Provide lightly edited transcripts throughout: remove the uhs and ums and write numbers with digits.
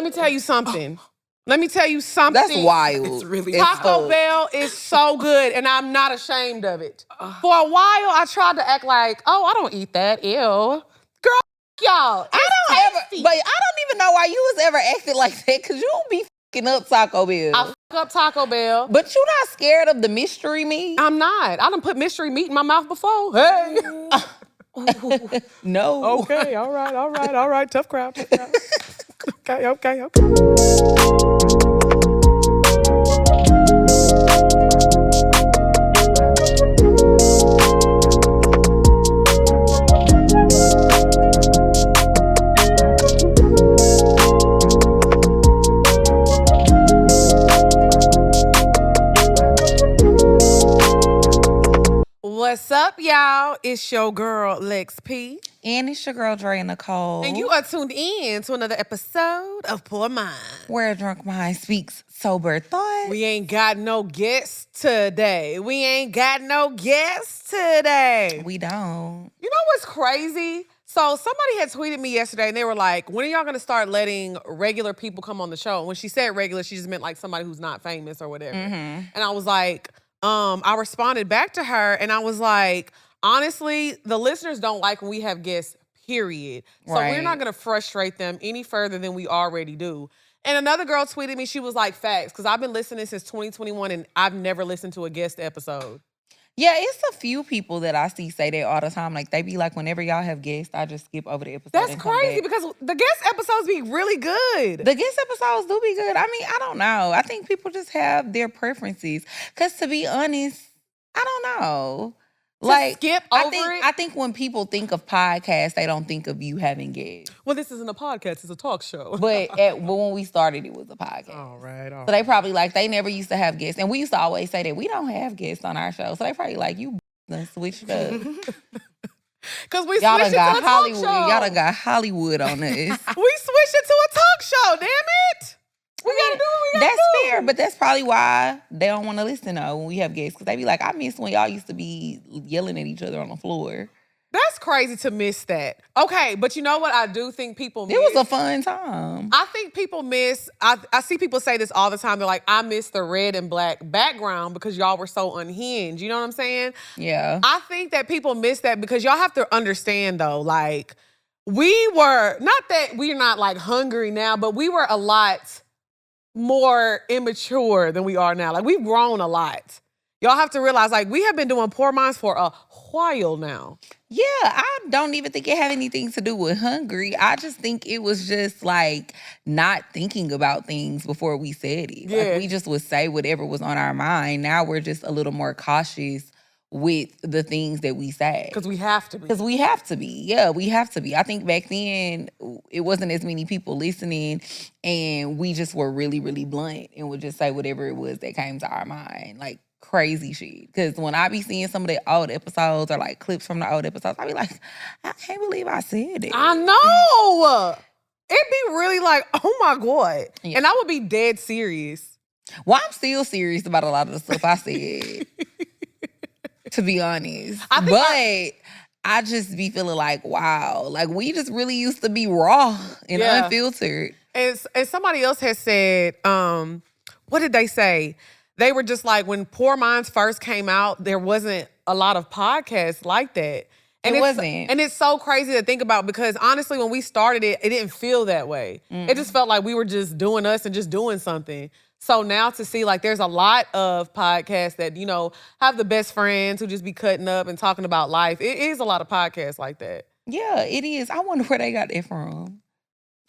Let me tell you something. That's wild. It's really Taco Bell is so good, and I'm not ashamed of it. For a while, I tried to act like, oh, I don't eat that. Ew. Girl, y'all. I don't even know why you was ever acting like that, because you don't be fucking up Taco Bell. I fuck up Taco Bell. But you not scared of the mystery meat? I'm not. I done put mystery meat in my mouth before. Hey. No. Okay, all right. Tough crowd. Okay. What's up, y'all? It's your girl, Lex P. And it's your girl, Dre Nicole. And you are tuned in to another episode of Poor Mind, where a drunk mind speaks sober thoughts. We ain't got no guests today. We don't. You know what's crazy? So somebody had tweeted me yesterday, and they were like, when are y'all going to start letting regular people come on the show? And when she said regular, she just meant like somebody who's not famous or whatever. Mm-hmm. And I was like... I responded back to her and I was like, honestly, the listeners don't like when we have guests, period. So we're not going to frustrate them any further than we already do. And another girl tweeted me, she was like, facts, because I've been listening since 2021 and I've never listened to a guest episode. Yeah, it's a few people that I see say that all the time. Like, they be like, whenever y'all have guests, I just skip over the episode. That's crazy because the guest episodes be really good. The guest episodes do be good. I mean, I don't know. I think people just have their preferences. Because to be honest, I don't know. Like, skip over it? I think when people think of podcasts, they don't think of you having guests. Well, this isn't a podcast, it's a talk show. But when we started, it was a podcast. All right. So they probably like, they never used to have guests. And we used to always say that we don't have guests on our show. So they probably like, you done switched up. Because we switched it to a talk show. Y'all done got Hollywood on us. We switched it to a talk show, damn it. We gotta do what we gotta do. That's fair, but that's probably why they don't want to listen though when we have guests. Because they be like, I miss when y'all used to be yelling at each other on the floor. That's crazy to miss that. Okay, but you know what I do think people miss? It was a fun time. I think people miss, I see people say this all the time. They're like, I miss the red and black background because y'all were so unhinged. You know what I'm saying? Yeah. I think that people miss that because y'all have to understand though, like, we were, not that we're not like hungry now, but we were a lot more immature than we are now. Like, we've grown a lot. Y'all have to realize, like, we have been doing Poor Minds for a while now. Yeah, I don't even think it had anything to do with hungry. I just think it was just, like, not thinking about things before we said it. Yeah. Like, we just would say whatever was on our mind. Now we're just a little more cautious with the things that we say. Because we have to be. Because we have to be. Yeah, we have to be. I think back then, it wasn't as many people listening, and we just were really, really blunt and would just say whatever it was that came to our mind. Like, crazy shit. Because when I be seeing some of the old episodes or, like, clips from the old episodes, I be like, I can't believe I said it. I know! It'd be really like, oh my God. Yeah. And I would be dead serious. Well, I'm still serious about a lot of the stuff I said. To be honest. I just be feeling like, wow, like we just really used to be raw and unfiltered. And somebody else has said, what did they say? They were just like, when Poor Minds first came out, there wasn't a lot of podcasts like that. And it wasn't. And it's so crazy to think about because honestly, when we started it, it didn't feel that way. It just felt like we were just doing us and just doing something. So now to see, like, there's a lot of podcasts that, you know, have the best friends who just be cutting up and talking about life. It is a lot of podcasts like that. Yeah, it is. I wonder where they got that from.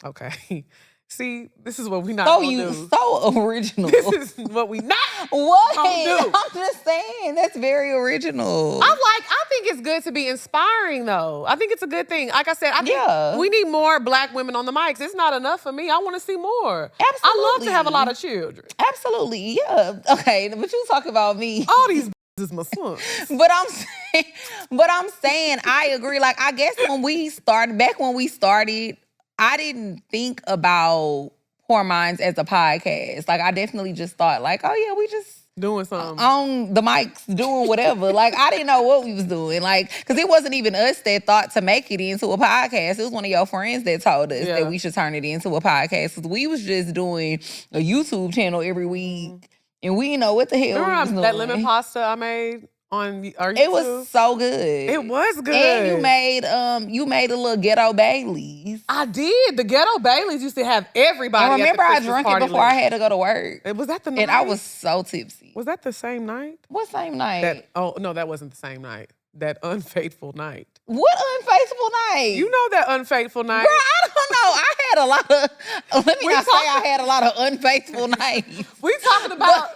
Okay. See, this is what we not gonna do. So original. This is what we not gonna do. I'm just saying, that's very original. I think it's good to be inspiring, though. I think it's a good thing. Like I said, I think we need more black women on the mics. It's not enough for me. I want to see more. Absolutely. I love to have a lot of children. Absolutely, yeah. Okay, but you talk about me. All these is my sons. But I'm saying, I agree. Like, I guess when we started, I didn't think about Poor Minds as a podcast. Like, I definitely just thought, like, oh yeah, we just Doing something. On the mics, doing whatever. Like, I didn't know what we was doing. Like, because it wasn't even us that thought to make it into a podcast. It was one of your friends that told us that we should turn it into a podcast. Because we was just doing a YouTube channel every week. And we didn't know what the hell we was doing. That lemon pasta I made on our YouTube? It was so good. It was good. And you made a little ghetto Baileys. I did. The ghetto Baileys used to have everybody. I remember I at the drank Christmas it before I had to go to work. Was that the night? And I was so tipsy. Was that the same night? What same night? No, that wasn't the same night. That Unfaithful Night. What Unfaithful Night? You know that Unfaithful Night? Girl, I don't know. I had a lot of, let me not say I had a lot of unfaithful nights. We talking about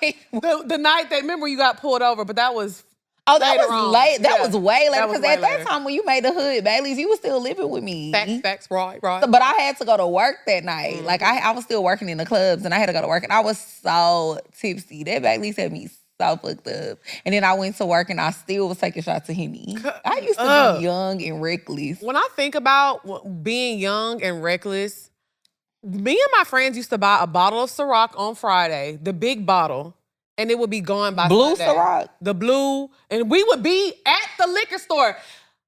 the night that, remember you got pulled over, but that was Oh, that was late. That was way later. Because at that time when you made the hood Baileys, you was still living with me. Facts, right. So, but I had to go to work that night. Like I was still working in the clubs and I had to go to work and I was so tipsy. That Baileys had me so fucked up. And then I went to work and I still was taking shots of Heyy. I used to be young and reckless. When I think about being young and reckless, me and my friends used to buy a bottle of Sor Rock on Friday, the big bottle. And it would be gone by Blue Sunday. Sor Rock? The blue. And we would be at the liquor store.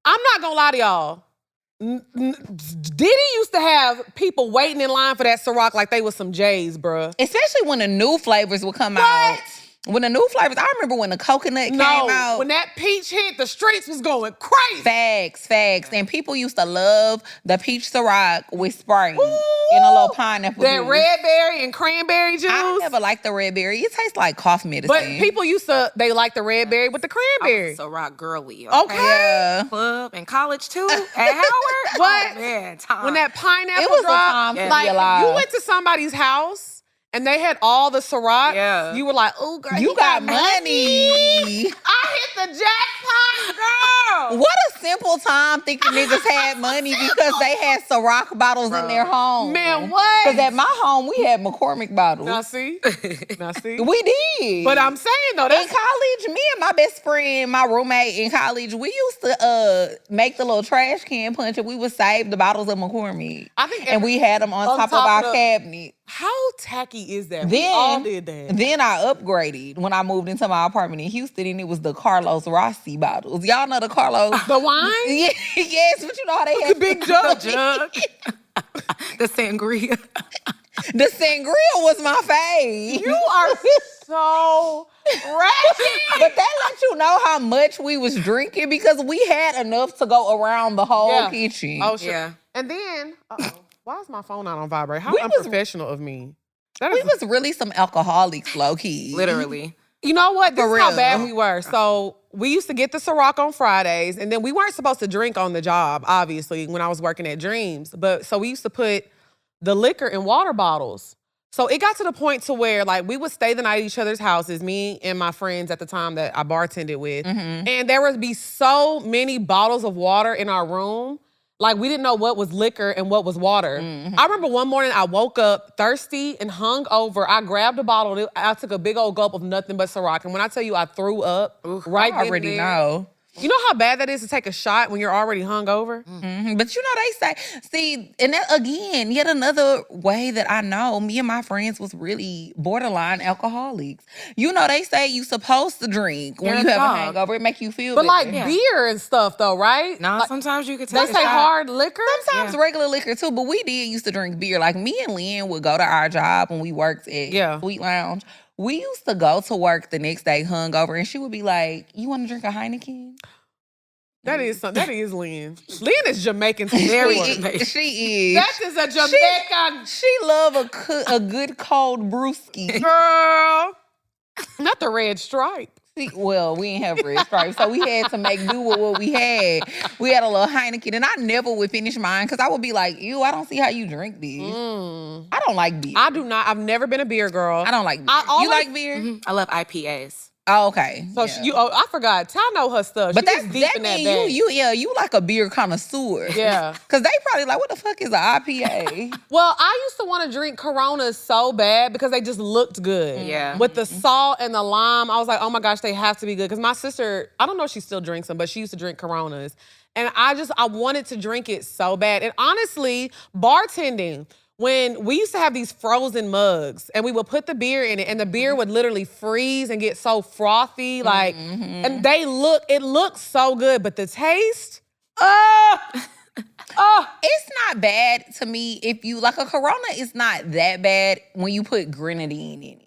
I'm not going to lie to y'all. Diddy used to have people waiting in line for that Sor Rock like they was some J's, bruh. Especially when the new flavors would come out. When the new flavors, I remember when the coconut came out. When that peach hit, the streets was going crazy. Facts. And people used to love the peach Sor Rock with Sprite and a little pineapple that juice. Red berry and cranberry juice. I never liked the red berry. It tastes like cough medicine. But people they like the red berry with the cranberry. Sor Rock girly. Okay. Yeah. Club in college too. At Howard. What? Oh, man, time. When that pineapple It was dropped, a time to be like alive. you went to somebody's house and they had all the Sor Rock. Yeah. You were like, oh, girl, You got money. I hit the jackpot, girl. What a simple time thinking niggas had money because they had Sor Rock bottles in their home. Man, what? Because at my home, we had McCormick bottles. Now see? We did. But I'm saying though, in that's college, me and my best friend, my roommate in college, we used to make the little trash can punch and we would save the bottles of McCormick. I think and we had them on top of our cabinet. How tacky is that? We all did that. Then I upgraded when I moved into my apartment in Houston, and it was the Carlos Rossi bottles. Y'all know the Carlos? The wine? Yes, but you know how they have The big jug. The sangria. The sangria was my fave. You are so ratchet. But that lets you know how much we was drinking because we had enough to go around the whole kitchen. Oh, sure. Yeah. And then, why is my phone not on vibrate? How unprofessional of me. We was really some alcoholics, low key. Literally. You know what? This For is how real. bad we were. So we used to get the Sor Rock on Fridays, and then we weren't supposed to drink on the job, obviously, when I was working at Dreams. But so we used to put the liquor in water bottles. So it got to the point to where like we would stay the night at each other's houses, me and my friends at the time that I bartended with. And there would be so many bottles of water in our room. Like we didn't know what was liquor and what was water. I remember one morning I woke up thirsty and hungover. I grabbed a bottle. I took a big old gulp of nothing but Sor Rock. And when I tell you I threw up, right I already know. You know how bad that is to take a shot when you're already hungover? But you know, they say, see, and that, again, yet another way that I know me and my friends was really borderline alcoholics. You know, they say you supposed to drink when you have a hangover. It make you feel But better. like beer and stuff though, right? No, Like, sometimes you could they take a say shot. hard liquor? Sometimes regular liquor too, but we did used to drink beer. Like me and Lynn would go to our job when we worked at Sweet Lounge. We used to go to work the next day hungover and she would be like, you want to drink a Heineken? That is Lynn. Lynn is Jamaican. Very Jamaican. She is. That is a Jamaican She love a good cold brewski. girl. Not the red stripe. Well, we didn't have red stripes, so we had to make do with what we had. We had a little Heineken, and I never would finish mine because I would be like, ew, I don't see how you drink this. I don't like beer. I do not. I've never been a beer girl. I don't like beer. You like beer? I love IPAs. Oh, okay. So I forgot. Ty know her stuff. But She was deep that in that mean bag. you like a beer connoisseur. Yeah. Because they probably like, what the fuck is an IPA? Well, I used to want to drink Coronas so bad because they just looked good. Yeah. With the salt and the lime, I was like, oh my gosh, they have to be good. Because my sister, I don't know if she still drinks them, but she used to drink Coronas. And I wanted to drink it so bad. And honestly, bartending, when we used to have these frozen mugs and we would put the beer in it and the beer would literally freeze and get so frothy, like, and it looks so good, but the taste, It's not bad to me if you, like a Corona is not that bad when you put grenadine in it.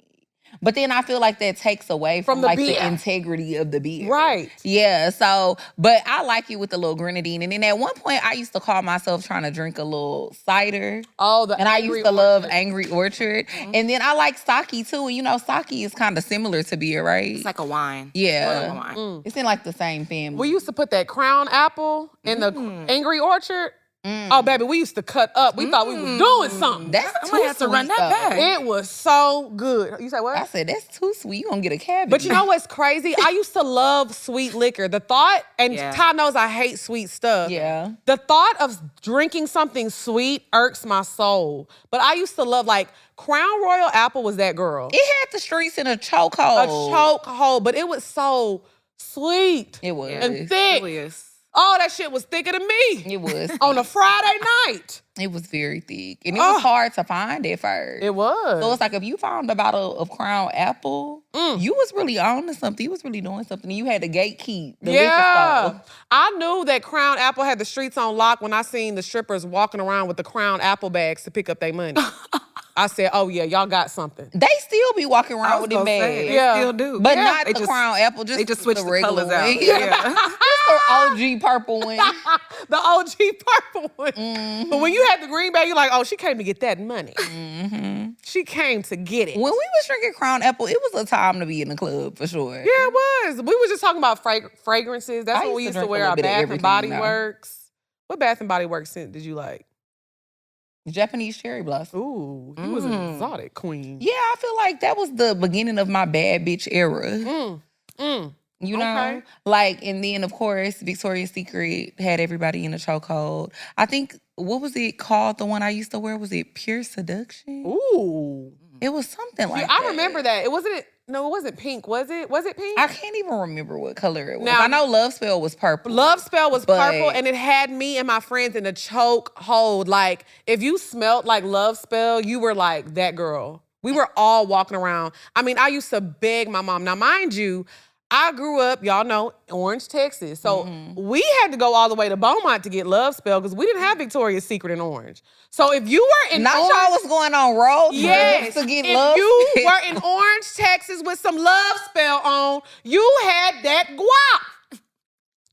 But then I feel like that takes away from the like beer. the integrity of the beer. Right. Yeah, so, but I like it with the little grenadine. And then at one point, I used to call myself trying to drink a little cider. Oh, and I used to love Angry Orchard. And then I like sake too. And you know, sake is kind of similar to beer, right? It's like a wine. Yeah. Like a wine. It's in like the same family. We used to put that Crown Apple in the Angry Orchard. Oh, baby, we used to cut up. We thought we was doing something. That's I too might have to run sweet, that though. back. It was so good. You said what? I said, that's too sweet. You gonna get a cavity. But you know what's crazy? I used to love sweet liquor. The thought, and Yeah. Ty knows I hate sweet stuff. Yeah. The thought of drinking something sweet irks my soul. But I used to love, like, Crown Royal Apple was that girl. It had the streets in a chokehold. A chokehold, but it was so sweet. It was. And thick. It really is. Oh, that shit was thicker than me. It was. On a Friday night. It was very thick. And it was hard to find at first. It was. So it's like if you found a bottle of Crown Apple, you was really on to something. You was really doing something. And you had to gatekeep the liquor store. I knew that Crown Apple had the streets on lock when I seen the strippers walking around with the Crown Apple bags to pick up their money. I said, oh yeah, y'all got something. They still be walking I around was with them gonna say, bags. they Yeah. still do. But Yeah. not They the just- Crown Apple. Just They just switched the regular colors out. one. Yeah. Just the OG purple one. The OG purple one. But when you had the green bag, you're like, oh, she came to get that money. She came to get it. When we was drinking Crown Apple, it was a time to be in the club for sure. Yeah, it was. We were just talking about fragrances. That's I when we used used to to drink a wear little our bit of Bath and everything Body now. Works. What Bath and Body Works scent did you like? Japanese cherry blossom. Ooh, you was an exotic queen. Yeah, I feel like that was the beginning of my bad bitch era. You know? Okay. Like, and then of course, Victoria's Secret had everybody in a chokehold. I think, what was it called? The one I used to wear? Was it Pure Seduction? Ooh. It was something like Yeah, that. I remember that. It wasn't. No, it wasn't pink. Was it? Was it pink? I can't even remember what color it was. Now- I know Love Spell was purple. Love Spell was But- purple, and it had me and my friends in a choke hold. Like, if you smelled like Love Spell, you were like that girl. We were all walking around. I mean, I used to beg my mom. Now, mind you, I grew up, y'all know, Orange, Texas. So we had to go all the way to Beaumont to get Love Spell because we didn't have Victoria's Secret in Orange. So if you were in Not Orange, y'all was going on road yes, trips to get if Love you Spell. were in Orange, Texas with some Love Spell on, you had that guap.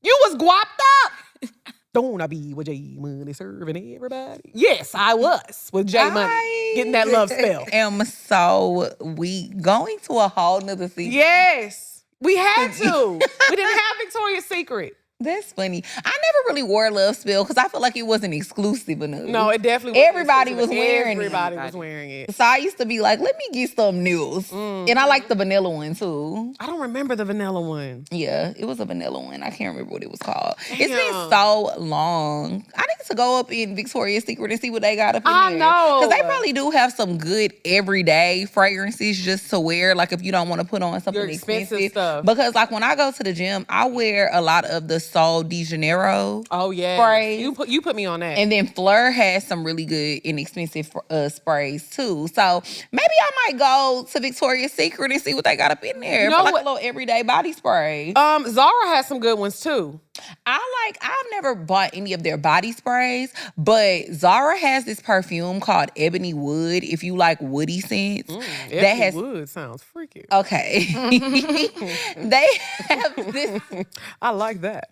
You was guapped up. Don't I be with J Money serving everybody? Yes, I was with J Money getting that Love Spell. am so weak. Going to a whole nother season. Yes, we had to. We didn't have Victoria's Secret. That's funny. I never really wore Love Spell because I feel like it wasn't exclusive enough. No, it definitely wasn't Everybody exclusive. was wearing it. Everybody was wearing it. So I used to be like, let me get some news. And I like the vanilla one too. I don't remember the vanilla one. Yeah, it was a vanilla one. I can't remember what it was called. It's been Damn. so long. I need to go up in Victoria's Secret and see what they got up in I there. know. Because they probably do have some good everyday fragrances just to wear, like if you don't want to put on something Your expensive stuff. Because like when I go to the gym, I wear a lot of the Sol de Janeiro. Oh yeah, Sprays. You put me on that. And then Fleur has some really good inexpensive sprays too. So maybe I might go to Victoria's Secret and see what they got up in there You know for like what? a little everyday body spray. Zara has some good ones too. I've never bought any of their body sprays, but Zara has this perfume called Ebony Wood. If you like woody scents, that has Wood sounds freaky. okay. They have this. I like that.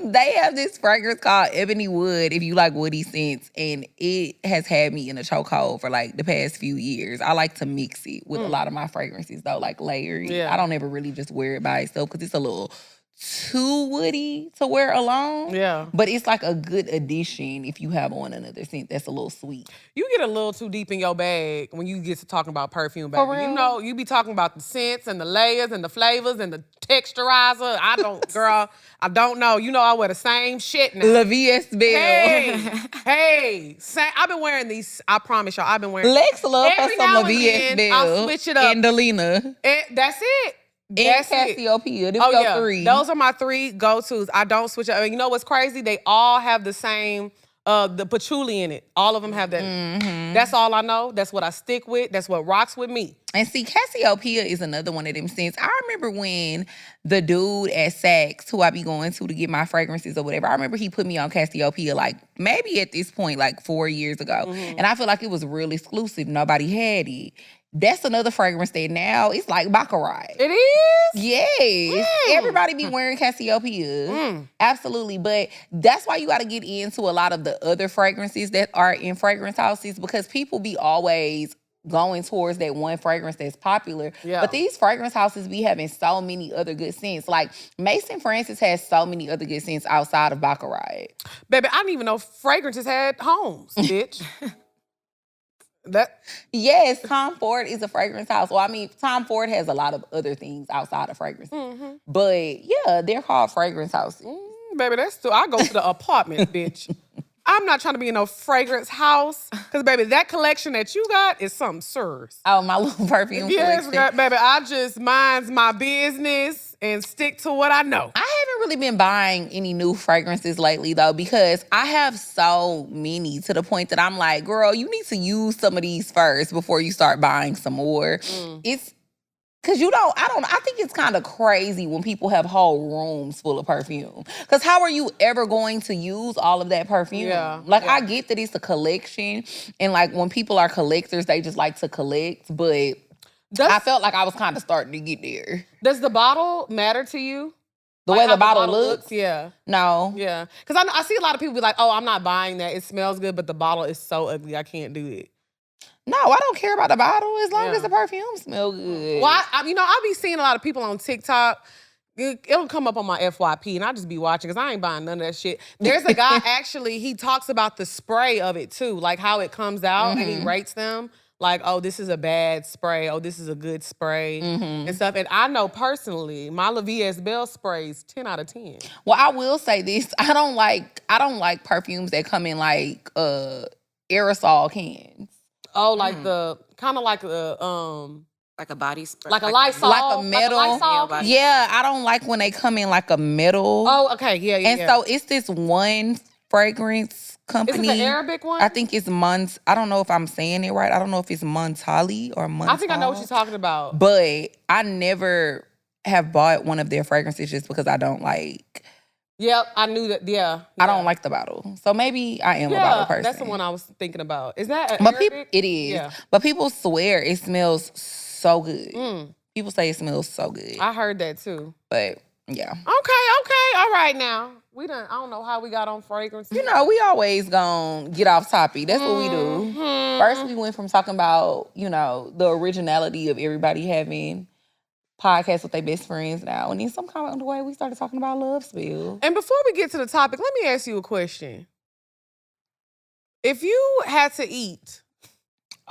They have this fragrance called Ebony Wood if you like woody scents, and it has had me in a chokehold for like the past few years. I like to mix it with a lot of my fragrances though, like layering. Yeah. I don't ever really just wear it by itself because it's a little too woody to wear alone. Yeah. But it's like a good addition if you have on another scent that's a little sweet. You get a little too deep in your bag when you get to talking about perfume, baby. For real? You know, you be talking about the scents and the layers and the flavors and the texturizer. I don't, girl, I don't know. You know, I wear the same shit now. La VS Bell. Hey, I've been wearing these. I promise y'all, I've been wearing. Lex love her Every some now La and VS then, Bell. I'll switch it up. And Delina. That's it. And That's it. Cassiopia. Them Oh your yeah, three. those are my three go-tos. I don't switch up. And you know what's crazy? They all have the same the patchouli in it. All of them have that. That's all I know. That's what I stick with. That's what rocks with me. And see, Cassiopia is another one of them scents. I remember when the dude at Saks, who I be going to get my fragrances or whatever, I remember he put me on Cassiopia like maybe at this point like 4 years ago. And I feel like it was real exclusive. Nobody had it. That's another fragrance that now it's like Baccarat. It is? Yes. Everybody be wearing Cassiopia. Absolutely. But that's why you got to get into a lot of the other fragrances that are in fragrance houses, because people be always going towards that one fragrance that's popular. Yeah. But these fragrance houses be having so many other good scents. Like Mason Francis has so many other good scents outside of Baccarat. Baby, I didn't even know fragrances had homes, bitch. Yes, Tom Ford is a fragrance house. Well, I mean, Tom Ford has a lot of other things outside of fragrances. But yeah, they're called fragrance houses. Baby, that's still, I go to the apartment, bitch. I'm not trying to be in no fragrance house. Because, baby, that collection that you got is something serious. Oh, my little perfume Yes, collection. baby, I just minds my business and stick to what I know. I haven't really been buying any new fragrances lately, though, because I have so many to the point that I'm like, girl, you need to use some of these first before you start buying some more. It's because I think it's kind of crazy when people have whole rooms full of perfume. Because how are you ever going to use all of that perfume? Yeah, I get that it's a collection. And like when people are collectors, they just like to collect. But I felt like I was kind of starting to get there. Does the bottle matter to you? The Like way how the bottle looks? Yeah. No. Yeah. Because I see a lot of people be like, oh, I'm not buying that. It smells good, but the bottle is so ugly. I can't do it. No, I don't care about the bottle as long as the perfume smell good. Well, I be seeing a lot of people on TikTok. It'll come up on my FYP, and I just be watching because I ain't buying none of that shit. There's a guy, actually, he talks about the spray of it, too, like how it comes out, and he rates them. Like, oh, this is a bad spray. Oh, this is a good spray and stuff. And I know personally, my La VS Belle sprays 10 out of 10. Well, I will say this. I don't like perfumes that come in like aerosol cans. Oh, like the kind of like the Like a body spray. like a Lysol, Like a metal. Lysol? Yeah, I don't like when they come in like a metal. Oh, okay, yeah. And so it's this one fragrance company. Is it the Arabic one? I think it's I don't know if I'm saying it right. I don't know if it's Montali or Montal. I think I know what you're talking about. But I never have bought one of their fragrances just because I don't like. Yep, I knew that. Yeah, I don't like the bottle. So maybe I am a bottle person. That's the one I was thinking about. Is that But Arabic? it is. Yeah. But people swear it smells so good. People say it smells so good. I heard that too. But yeah. Okay. All right now. I don't know how we got on fragrance. You know, we always gonna get off topic. That's what we do. First, we went from talking about, the originality of everybody having podcasts with their best friends now. And then some kind of the way we started talking about love spill. And before we get to the topic, let me ask you a question. If you had to eat,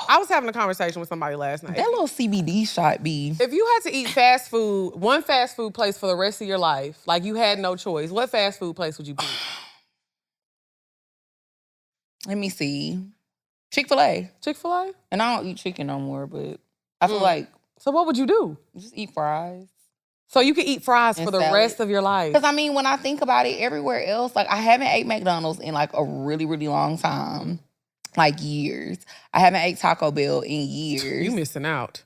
I was having a conversation with somebody last night. That little CBD shot be. If you had to eat fast food, one fast food place for the rest of your life, like you had no choice, what fast food place would you pick? Let me see. ChickfilA. ChickfilA? And I don't eat chicken no more, but I feel like So what would you do? just eat fries. So you could eat fries And for the salad. rest of your life. Because, when I think about it, everywhere else, like, I haven't ate McDonald's in, like, a really, really long time. Like, years. I haven't ate Taco Bell in years. You missing out.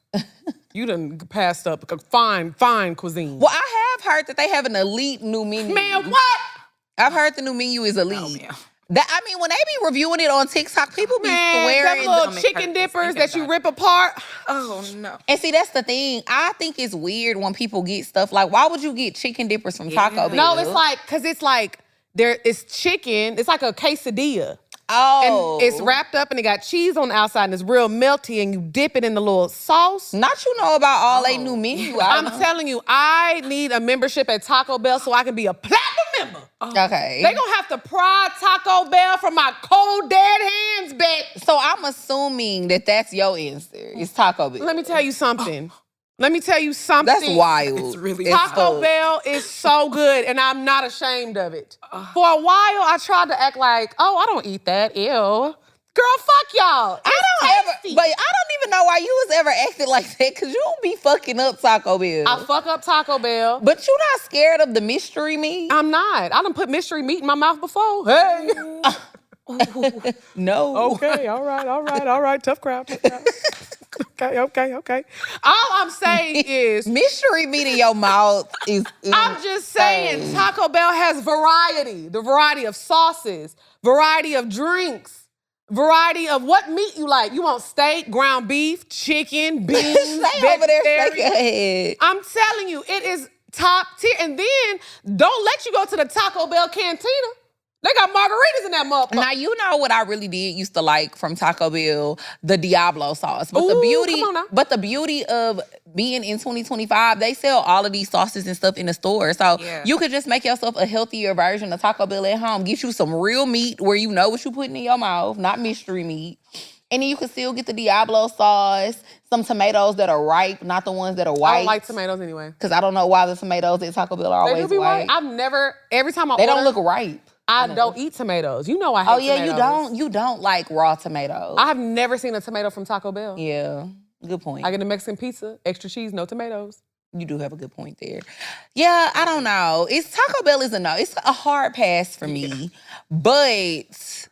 You done passed up a fine cuisine. Well, I have heard that they have an elite new menu. Man, what? I've heard the new menu is elite. Oh, man. When they be reviewing it on TikTok, people be Man, swearing. them little make chicken purpose dippers thinking that you about rip apart. Oh, no. And see, that's the thing. I think it's weird when people get stuff like, why would you get chicken dippers from Taco Bell? No, it's like, because it's like, it's chicken. It's like a quesadilla. Oh. And it's wrapped up and it got cheese on the outside and it's real melty and you dip it in the little sauce. Not you know about all they new menu. I'm telling you, I need a membership at Taco Bell so I can be a platinum member. Okay. They gonna have to pry Taco Bell from my cold dead hands, bitch. So I'm assuming that that's your answer. It's Taco Bell. Let me tell you something. That's wild. It's really Taco Bell is so good, and I'm not ashamed of it. For a while, I tried to act like, oh, I don't eat that. Ew. Girl, fuck y'all. I don't even know why you was ever acting like that, because you don't be fucking up Taco Bell. I fuck up Taco Bell. But you not scared of the mystery meat? I'm not. I done put mystery meat in my mouth before. Hey. No. Okay, all right. Tough crowd. Okay. All I'm saying is, Mystery meat in your mouth is I'm just saying, insane. Taco Bell has variety. The variety of sauces, variety of drinks, variety of what meat you like. You want steak, ground beef, chicken, beans, Stay over there, shake your vegetarian. head. I'm telling you, it is top tier. And then don't let you go to the Taco Bell cantina. They got margaritas in that motherfucker. Now, you know what I really did used to like from Taco Bell? The Diablo sauce. But Ooh, come on now. the beauty of being in 2025, they sell all of these sauces and stuff in the store. So you could just make yourself a healthier version of Taco Bell at home. Get you some real meat where you know what you're putting in your mouth, not mystery meat. And then you can still get the Diablo sauce, some tomatoes that are ripe, not the ones that are white. I don't like tomatoes anyway. Because I don't know why the tomatoes at Taco Bell are They always do be white. white. I've never, every time I They order, don't look ripe. I don't eat tomatoes. You know I hate tomatoes. Oh, yeah, you don't like raw tomatoes. I have never seen a tomato from Taco Bell. Yeah, good point. I get a Mexican pizza, extra cheese, no tomatoes. You do have a good point there. Yeah, I don't know. Taco Bell is a no. It's a hard pass for me. But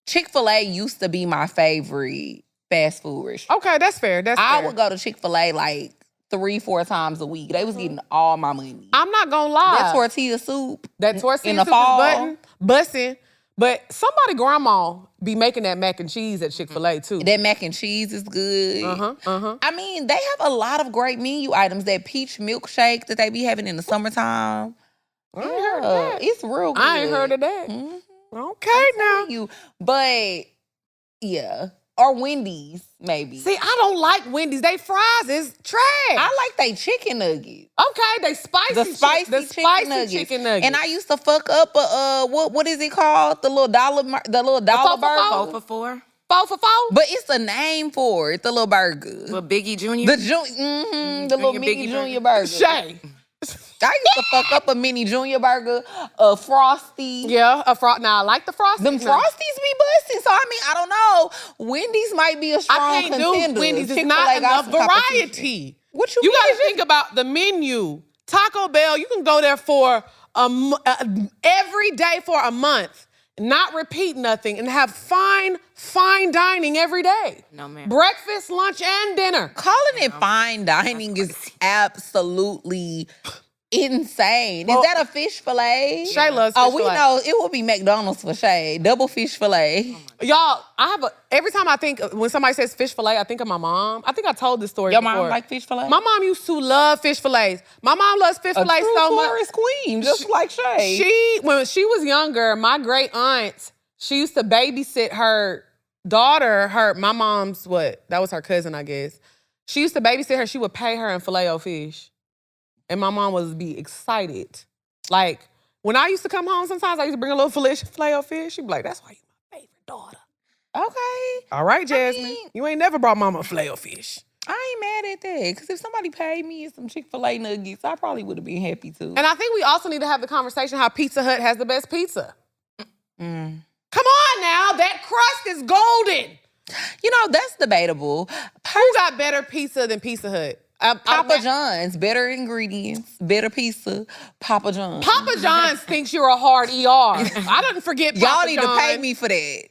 Chick-fil-A used to be my favorite fast food restaurant. Okay, that's fair. I would go to Chick-fil-A like 3-4 times a week. They was getting all my money. I'm not gonna lie. That tortilla soup. That tortilla in the soup fall. is bussin'. But somebody grandma be making that mac and cheese at Chick-fil-A too. That mac and cheese is good. I mean, they have a lot of great menu items. That peach milkshake that they be having in the summertime. I ain't heard of that. It's real good. I ain't heard of that. Mm-hmm. Okay, now. But yeah. Or Wendys, maybe. See, I don't like Wendys. They fries is trash. I like they chicken nuggets. Okay, they spicy. The spicy chicken nuggets. And I used to fuck up what is it called? The little dollar burger. 4 for 4. 4 for 4? But it's a name for it, the little burger. Little Biggie Jr. The little mini junior burger. Shay. I used to fuck up a mini junior burger, a Frosty. Yeah, now I like the Frosty. Them Frosties be busting. So I mean, I don't know. Wendy's might be a strong I can't contender. do Wendy's. It's Chick-fil-A not got enough some variety. What You got to think about the menu. Taco Bell, you can go there for every day for a month, not repeat nothing, and have fine dining every day. No, ma'am. Breakfast, lunch, and dinner. Calling it fine dining is absolutely insane. Is that a fish fillet? Shay loves fish we fillet. know it would be McDonald's for Shay. Double fish fillet. Y'all, every time I think, when somebody says fish fillet, I think of my mom. I think I told this story Your before. mom like fish fillet? My mom used to love fish fillets. My mom loves fish A fillets true so much. Flores queen, just like Shay. When she was younger, my great aunt, she used to babysit her daughter, my mom's that was her cousin, I guess. She used to babysit her. She would pay her in filet-o-fish. And my mom would be excited. Like, when I used to come home, sometimes I used to bring a little filet-o-fish. She'd be like, that's why you my favorite daughter. Okay. All right, Jasmine. You ain't never brought mama a filet-o-fish. I ain't mad at that. Because if somebody paid me some Chick-fil-A nuggets, I probably would have been happy too. And I think we also need to have the conversation how Pizza Hut has the best pizza. Mm. Come on now. That crust is golden. You know, that's debatable. Who got better pizza than Pizza Hut? Papa John's, better ingredients, better pizza. Papa John's. Papa John's thinks you're a hard ER. I didn't forget Papa Y'all need John. to pay me for that.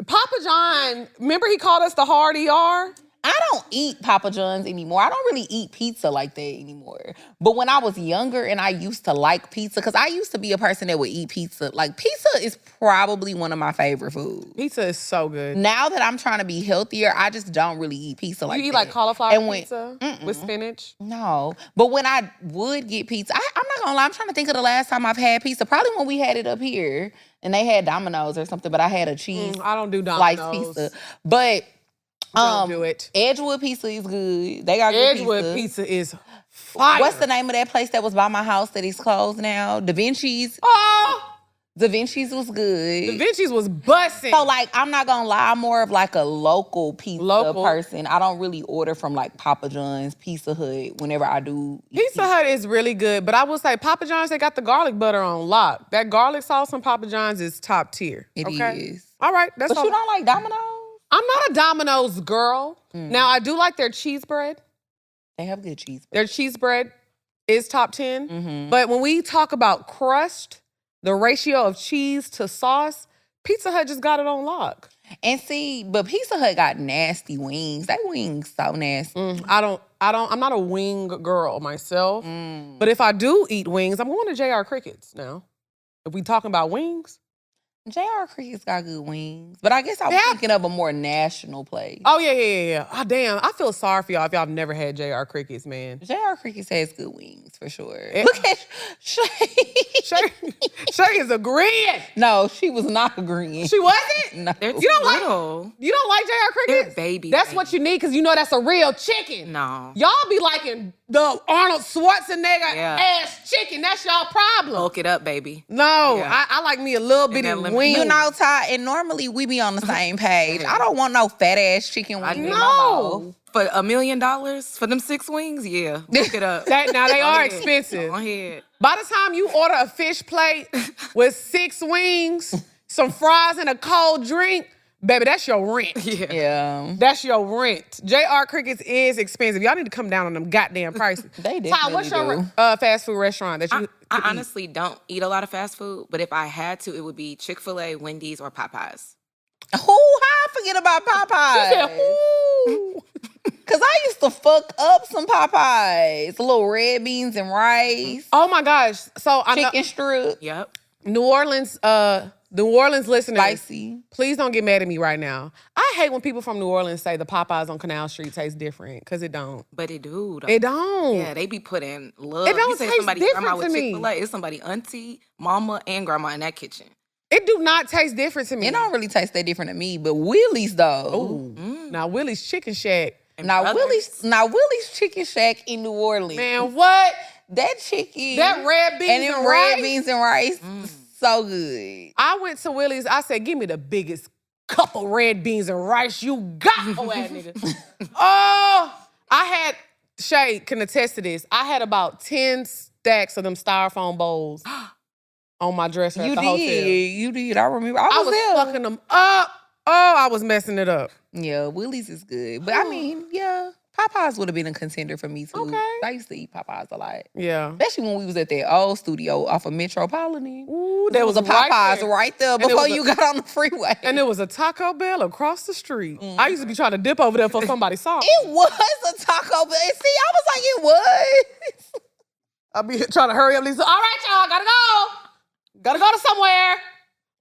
Papa John, remember he called us the hard ER? I don't eat Papa John's anymore. I don't really eat pizza like that anymore. But when I was younger and I used to like pizza, because I used to be a person that would eat pizza. Like, pizza is probably one of my favorite foods. Pizza is so good. Now that I'm trying to be healthier, I just don't really eat pizza like that. You eat like cauliflower pizza with spinach? No. But when I would get pizza, I'm not going to lie, I'm trying to think of the last time I've had pizza. Probably when we had it up here and they had Domino's or something, but I had a cheese I don't do Domino's. sliced pizza. But don't do it. Edgewood pizza is good. They got good Edgewood pizza is fire. What's the name of that place that was by my house that is closed now? Da Vinci's. Oh, Da Vinci's was good. Da Vinci's was busting. So, like, I'm not gonna lie, I'm more of like a local pizza person. I don't really order from like Papa John's, Pizza Hut whenever I do. Pizza Hut is really good, but I will say Papa John's, they got the garlic butter on lock. That garlic sauce on Papa John's is top tier. It okay? is. All right, that's But all. you don't like Domino's? I'm not a Domino's girl. Now, I do like their cheese bread. They have good cheese bread. Their cheese bread is top 10. But when we talk about crust, the ratio of cheese to sauce, Pizza Hut just got it on lock. And see, but Pizza Hut got nasty wings. They wings so nasty. I'm not a wing girl myself. But if I do eat wings, I'm going to JR Crickets now. If we talking about wings. JR Crickets got good wings. But I guess I was thinking of a more national place. Oh, yeah. Oh, damn. I feel sorry for y'all if y'all have never had JR Crickets, man. JR Crickets has good wings, for sure. Look at Shay. Shay is agreeing. No, she was not agreeing. She wasn't? No. They're too You don't little. You don't like JR Crickets? They're baby. That's what you need because you know that's a real chicken. No. Y'all be liking the Arnold Schwarzenegger ass chicken. That's y'all problem. Bulk it up, baby. No, Yeah. I like me a little bitty wing. You know, Ty, and normally we be on the same page. I don't want no fat ass chicken wing. No. For $1 million for them 6 wings, yeah. Bulk it up. Now they Go are ahead. expensive. Go ahead. By the time you order a fish plate with 6 wings, some fries, and a cold drink, baby, that's your rent. Yeah. That's your rent. JR Crickets is expensive. Y'all need to come down on them goddamn prices. They definitely Ty, what's your fast food restaurant that you I eat? honestly don't eat a lot of fast food, but if I had to, it would be ChickfilA, Wendys, or Popeyes. Who? How I forget about Popeyes? She said, ooh. Because I used to fuck up some Popeyes. Little red beans and rice. Oh my gosh. So I know Chicken strip. Yep. New Orleans listeners, Spicy. please don't get mad at me right now. I hate when people from New Orleans say the Popeyes on Canal Street taste different, because it don't. But it do, though. It don't. Yeah, they be putting love. It don't You say taste somebody different grandma with to me. Chick-fil-A, it's somebody auntie, mama, and grandma in that kitchen. It do not taste different to me. It don't really taste that different to me, but Willies though. Ooh. Now Willie's Chicken Shack. And Now brothers. Willie's Chicken Shack in New Orleans. Man, what? That chicken. That red beans and and them rice? red beans and rice. So good. I went to Willie's. I said, give me the biggest cup of red beans and rice you got, oh ass nigga. Oh, I had, Shay can attest to this. I had about 10 stacks of them styrofoam bowls on my dresser at the hotel. You did. I remember. I I was was there. fucking them up. Oh, I was messing it up. Yeah, Willie's is good. But I mean, yeah, Popeyes would have been a contender for me too. Okay. I used to eat Popeyes a lot. Yeah. Especially when we was at that old studio off of Metropolitan. Ooh, There was a Popeyes right there it before was you got on the freeway. And there was a Taco Bell across the street. I used to be trying to dip over there for somebody saw me. It was a Taco Bell. See, I was like, it was. I be trying to hurry up. Lisa. All right, y'all, gotta go. Gotta go to somewhere.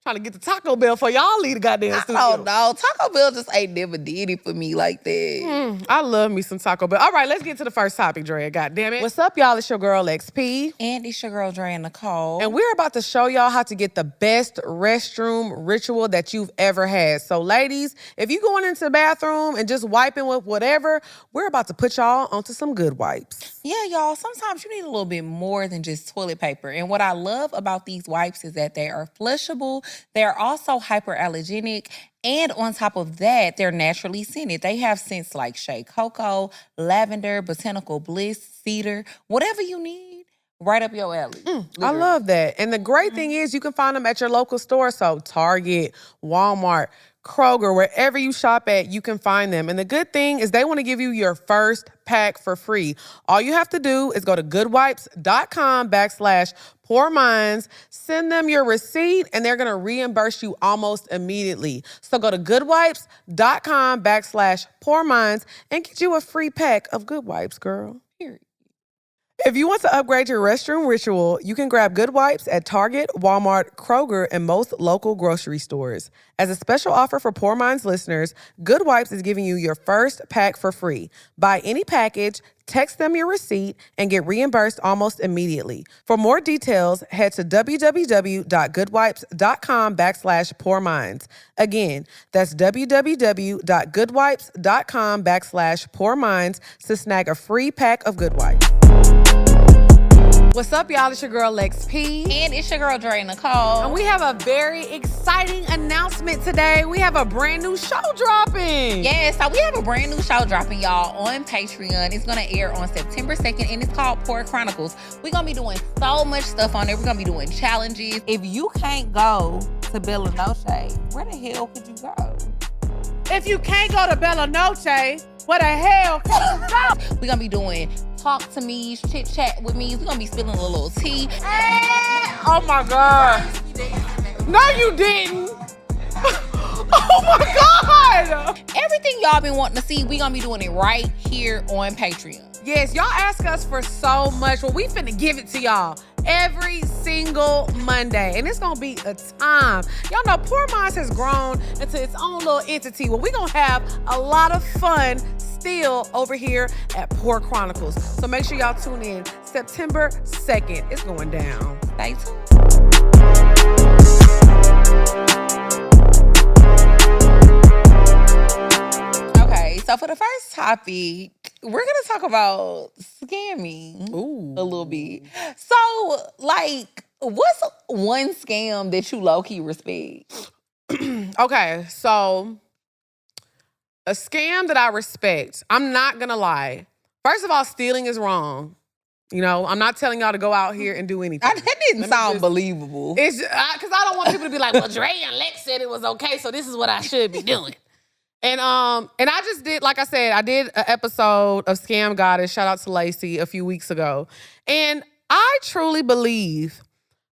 Trying to get the Taco Bell for y'all leave the goddamn studio. Oh no, Taco Bell just ain't never did it for me like that. I love me some Taco Bell. All right, let's get to the first topic, Drea. God damn it. What's up, y'all? It's your girl, XP. And it's your girl, Dre and Nicole. And we're about to show y'all how to get the best restroom ritual that you've ever had. So, ladies, if you going into the bathroom and just wiping with whatever, we're about to put y'all onto some good wipes. Yeah, y'all, sometimes you need a little bit more than just toilet paper. And what I love about these wipes is that they are flushable. They're also hyperallergenic. And on top of that, they're naturally scented. They have scents like shea cocoa, lavender, botanical bliss, cedar, whatever you need, right up your alley. I love that. And the great thing is you can find them at your local store. So Target, Walmart, Kroger, wherever you shop at, you can find them. And the good thing is they want to give you your first pack for free. All you have to do is go to goodwipes.com/PoorMinds, send them your receipt, and they're going to reimburse you almost immediately. So go to goodwipes.com/PoorMinds and get you a free pack of Good Wipes, girl. Period. If you want to upgrade your restroom ritual, you can grab Good Wipes at Target, Walmart, Kroger, and most local grocery stores. As a special offer for Poor Minds listeners, Good Wipes is giving you your first pack for free. Buy any package, text them your receipt, and get reimbursed almost immediately. For more details, head to www.goodwipes.com/PoorMinds. Again, that's www.goodwipes.com/PoorMinds to snag a free pack of Good Wipes. What's up, y'all? It's your girl, Lex P. And it's your girl, Dre Nicole. And we have a very exciting announcement today. We have a brand new show dropping. Yeah, so we have a brand new show dropping, y'all, on Patreon. It's going to air on September 2nd, and it's called Poor Chronicles. We're going to be doing so much stuff on there. We're going to be doing challenges. If you can't go to Bella Noche, where the hell could you go? If you can't go to Bella Noche, where the hell can you go? We're going to be doing talk to me, chit chat with me. We're going to be spilling a little tea. Oh my God. No, you didn't. Oh my God! Everything y'all been wanting to see, we gonna be doing it right here on Patreon. Yes, y'all ask us for so much. Well, we finna give it to y'all every single Monday. And it's gonna be a time. Y'all know Poor Minds has grown into its own little entity. Well, we gonna have a lot of fun still over here at Poor Chronicles. So make sure y'all tune in September 2nd. It's going down. Stay tuned. Okay, so for the first topic, we're gonna talk about scamming a little bit. So, like, what's one scam that you low-key respect? Okay, so a scam that I respect, I'm not gonna lie. First of all, stealing is wrong. You know, I'm not telling y'all to go out here and do anything. That didn't sound believable. It's because I don't want people to be like, well, Dre and Lex said it was okay, so this is what I should be doing. And I just did, like I said, I did an episode of Scam Goddess, shout out to Lacey, a few weeks ago. And I truly believe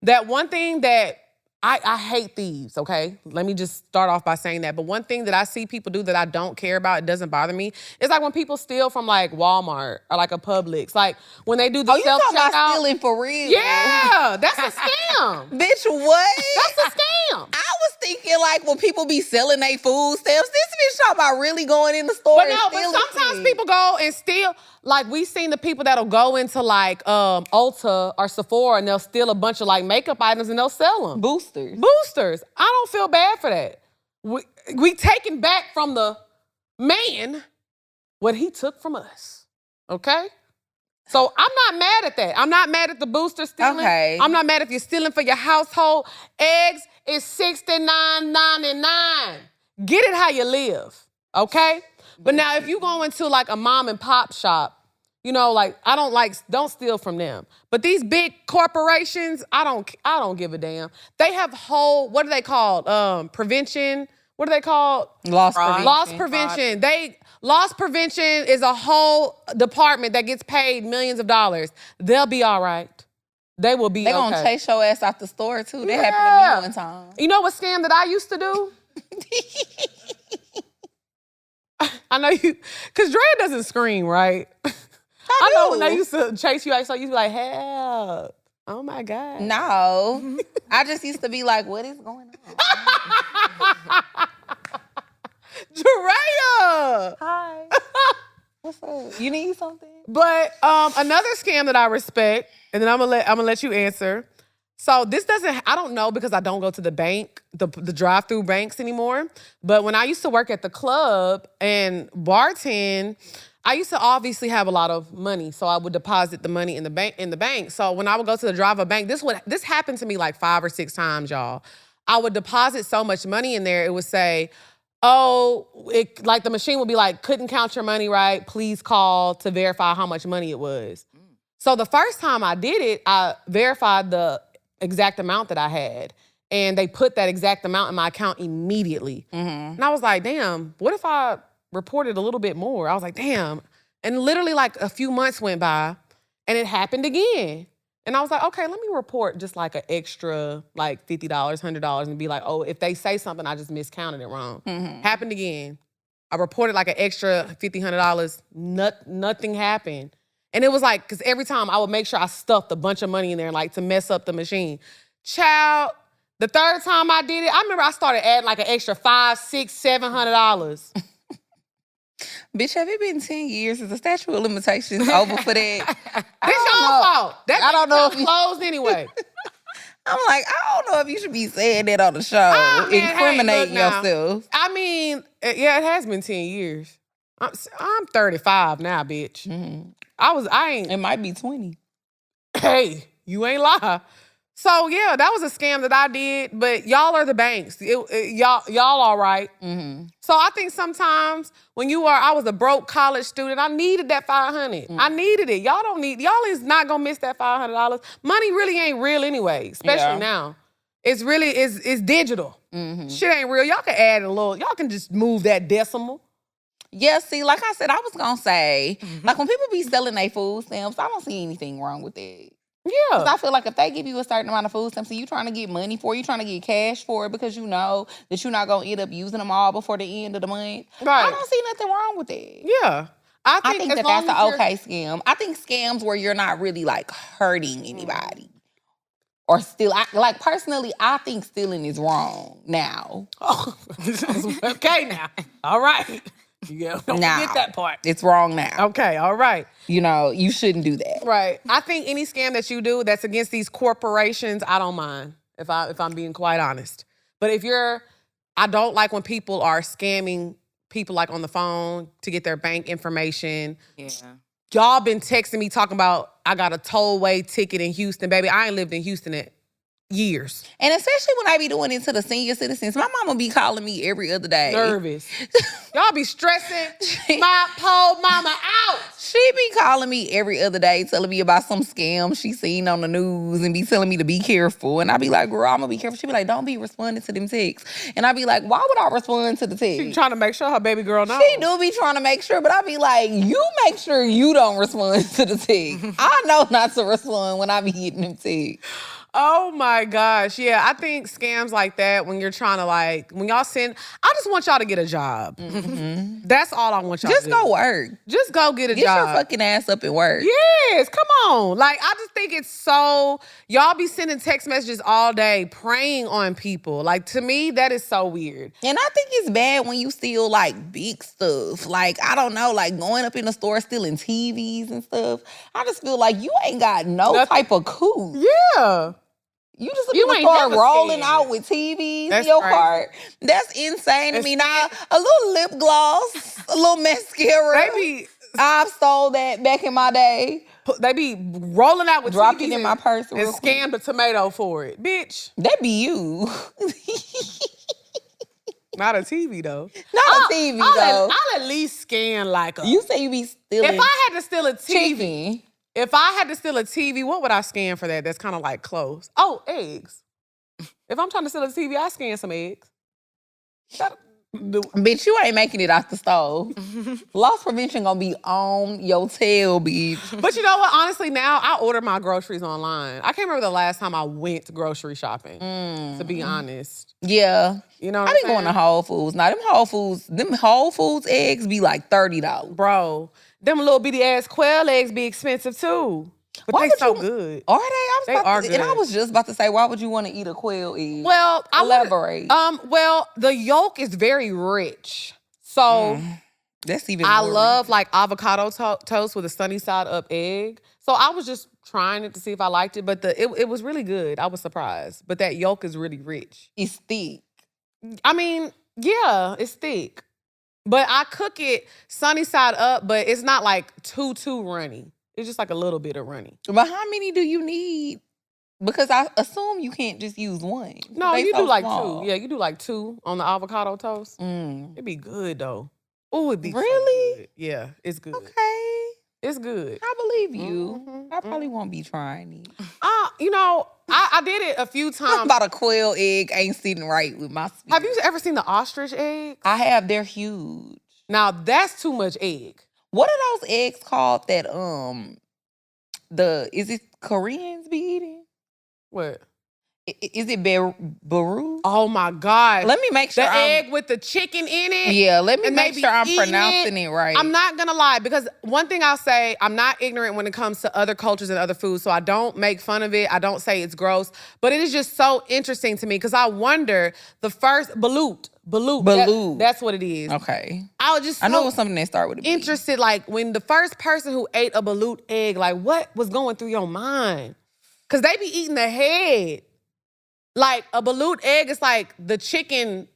that one thing that I hate thieves, okay? Let me just start off by saying that. But one thing that I see people do that I don't care about, it doesn't bother me, is like when people steal from like Walmart or like a Publix. Like when they do the self-checkout. You talking about stealing for real? Yeah, that's a scam. Bitch, what? That's a scam. I was thinking like when people be selling their food stamps, this bitch talking about really going in the store But and no, but stealing sometimes shit. people go and steal. Like we seen the people that'll go into like Ulta or Sephora and they'll steal a bunch of like makeup items and they'll sell them. Boosters. I don't feel bad for that. We taking back from the man what he took from us. Okay? So I'm not mad at that. I'm not mad at the booster stealing. Okay. I'm not mad if you're stealing for your household. Eggs is $69.99. Get it how you live. Okay? But now if you go into like a mom and pop shop, you know, like don't steal from them. But these big corporations, I don't give a damn. They have what are they called? Prevention. What are they called? Loss prevention. Loss prevention. Loss prevention is a whole department that gets paid millions of dollars. They'll be all right. They will be They okay. gonna chase your ass out the store too. That happened to me one time. You know what scam that I used to do? I know you, because Dre doesn't scream, right? I know when they used to chase you out, so you'd be like, help. Oh my God. No. I just used to be like, what is going on? Drea! Hi. What's up? You need something? But another scam that I respect, and then I'm gonna let you answer. So this I don't know because I don't go to the bank, the drive-through banks anymore. But when I used to work at the club and bartend, I used to obviously have a lot of money. So I would deposit the money in the bank. So when I would go to the drive-up bank, this happened to me like 5 or 6 times, y'all. I would deposit so much money in there, it would say, like the machine would be like, couldn't count your money right, please call to verify how much money it was. So the first time I did it, I verified the exact amount that I had. And they put that exact amount in my account immediately. And I was like, damn, what if I reported a little bit more? I was like, damn. And literally like a few months went by and it happened again. And I was like, okay, let me report just like an extra like $50, $100 and be like, oh, if they say something, I just miscounted it wrong. Happened again. I reported like an extra $50, $100. Nothing happened. And it was like, because every time I would make sure I stuffed a bunch of money in there like to mess up the machine. Child, the third time I did it, I remember I started adding like an extra $500, $600, $700. Bitch, have it been 10 years? Is the statute of limitations over for that? It's your fault. I don't know if you closed anyway. I'm like, I don't know if you should be saying that on the show. Incriminating yourself. I mean, yeah, it has been 10 years. I'm 35 now, bitch. It might be 20. Hey, you ain't lie. So yeah, that was a scam that I did, but y'all are the banks. Y'all all right. So I think sometimes when I was a broke college student, I needed that $500. I needed it. Y'all is not gonna miss that $500. Money really ain't real anyway, especially now. It's really, it's digital. Shit ain't real. Y'all can add a little, y'all can just move that decimal. Yeah, see, like I said, I was gonna say, like when people be selling their food stamps, I don't see anything wrong with that. Because Yeah. I feel like if they give you a certain amount of food stamps and you trying to get money for it, you trying to get cash for it because you know that you're not going to end up using them all before the end of the month. Right. I don't see nothing wrong with that. Yeah. I think as that long that's as an okay scam. I think scams where you're not really like hurting anybody. Or still, like personally, I think stealing is wrong now. Oh, okay now. All right. Yeah, don't forget that part. It's wrong now. Okay, all right. You know, you shouldn't do that. Right. I think any scam that you do that's against these corporations, I don't mind. If I'm being quite honest. But I don't like when people are scamming people like on the phone to get their bank information. Yeah. Y'all been texting me talking about I got a tollway ticket in Houston. Baby, I ain't lived in Houston in years. And especially when I be doing it to the senior citizens, my mama be calling me every other day. Nervous. Y'all be stressing my poor mama out. She be calling me every other day, telling me about some scam she seen on the news and be telling me to be careful. And I be like, girl, I'm gonna be careful. She be like, don't be responding to them texts. And I be like, why would I respond to the text? She trying to make sure her baby girl knows. She do be trying to make sure, but I be like, you make sure you don't respond to the text. I know not to respond when I be getting them texts. Oh my gosh. Yeah, I think scams like that when you're trying to when y'all send, I just want y'all to get a job. Mm-hmm. That's all I want y'all just to do. Just go work. Just go get a job. Get your fucking ass up and work. Yes, come on. I just think it's so, y'all be sending text messages all day preying on people. To me, that is so weird. And I think it's bad when you steal big stuff. I don't know, going up in the store stealing TVs and stuff. I just feel like you ain't got nothing. Type of coup. Yeah. You just ain't start rolling out with TVs in your cart. That's insane to me. Now, a little lip gloss, a little mascara. I've stole that back in my day. They be rolling out with Drop TVs it in my purse and scam the tomato for it. Bitch. That be you. Not a TV, though. Not a TV, though. I'll at least scan You say you be stealing. If I had to steal a TV. Chicken. If I had to steal a TV, what would I scan for that? That's kind of close. Oh, eggs. If I'm trying to steal a TV, I scan some eggs. Bitch, you ain't making it out the stove. Loss prevention gonna be on your tail, bitch. But you know what? Honestly, now I order my groceries online. I can't remember the last time I went grocery shopping, to be honest. Yeah. You know what I be going to Whole Foods. Now, them Whole Foods eggs be $30. Bro, them little bitty ass quail eggs be expensive too. But they so good. Are they? They are good. And I was just about to say, why would you want to eat a quail egg? Well, elaborate. Well, the yolk is very rich. So that's even I more love avocado toast with a sunny side up egg. So I was just trying it to see if I liked it, but it was really good. I was surprised. But that yolk is really rich. It's thick. I mean, yeah, it's thick. But I cook it sunny side up, but it's not too runny. It's just a little bit of runny. But how many do you need? Because I assume you can't just use one. No, you do two. Yeah, you do two on the avocado toast. It'd be good though. Oh, it'd be really? So good. Yeah, it's good. Okay. It's good. I believe you. Mm-hmm. I probably won't be trying it. I did it a few times. About a quail egg ain't sitting right with my spirit. Have you ever seen the ostrich egg? I have. They're huge. Now, that's too much egg. What are those eggs called that is it Koreans be eating? What? Is it Baru? Oh my God. Let me make sure the egg with the chicken in it. Yeah, let me make sure I'm pronouncing it right. I'm not gonna lie, because one thing I'll say, I'm not ignorant when it comes to other cultures and other foods, so I don't make fun of it. I don't say it's gross, but it is just so interesting to me because I wonder the first balut. That's what it is. Okay. I was just I know it was something that started with a B. Interested, when the first person who ate a balut egg, what was going through your mind? Because they be eating the head. A balut egg is the chicken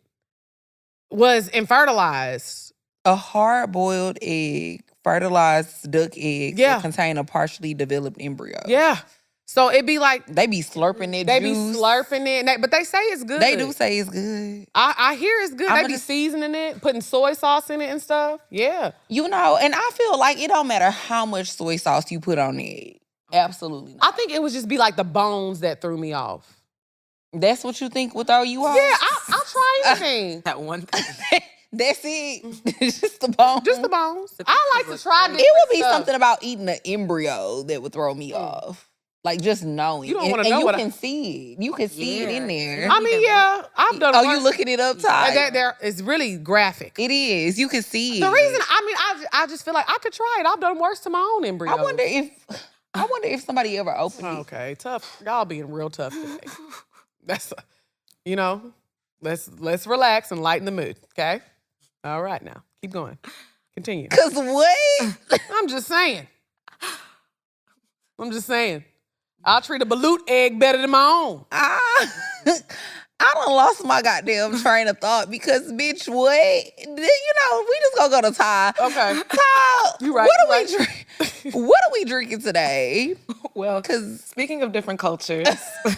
was infertilized. A hard-boiled egg, fertilized duck egg that contain a partially developed embryo. Yeah. So it be they be slurping it. They be slurping it. But they say it's good. They do say it's good. I hear it's good. They be seasoning it, putting soy sauce in it and stuff. Yeah. And I feel like it don't matter how much soy sauce you put on it. Absolutely not. I think it would just be the bones that threw me off. That's what you think would throw you off? Yeah, I'll try anything. That one thing. That's it. Just the bones. Just the bones. I like to try different It would be stuff. something about eating an embryo that would throw me off. Like, just knowing. You don't And- wanna and know you what can see it. You can see it in there. I mean, yeah, I've done. Oh, worse. you looking it up, Ty? It's really graphic. It is. You can see The it. reason, I just feel like I could try it. I've done worse to my own embryo. I wonder if somebody ever opened it. Okay, tough. Y'all being real tough today. That's, let's relax and lighten the mood. Okay. All right, now keep going. Continue. Cause what? I'm just saying. I'll treat a balut egg better than my own. I done lost my goddamn train of thought because, bitch, what? We just gonna go to Ty. Okay. Ty, You right. What are we drink? What are we drinking today? Well, because speaking of different cultures, we're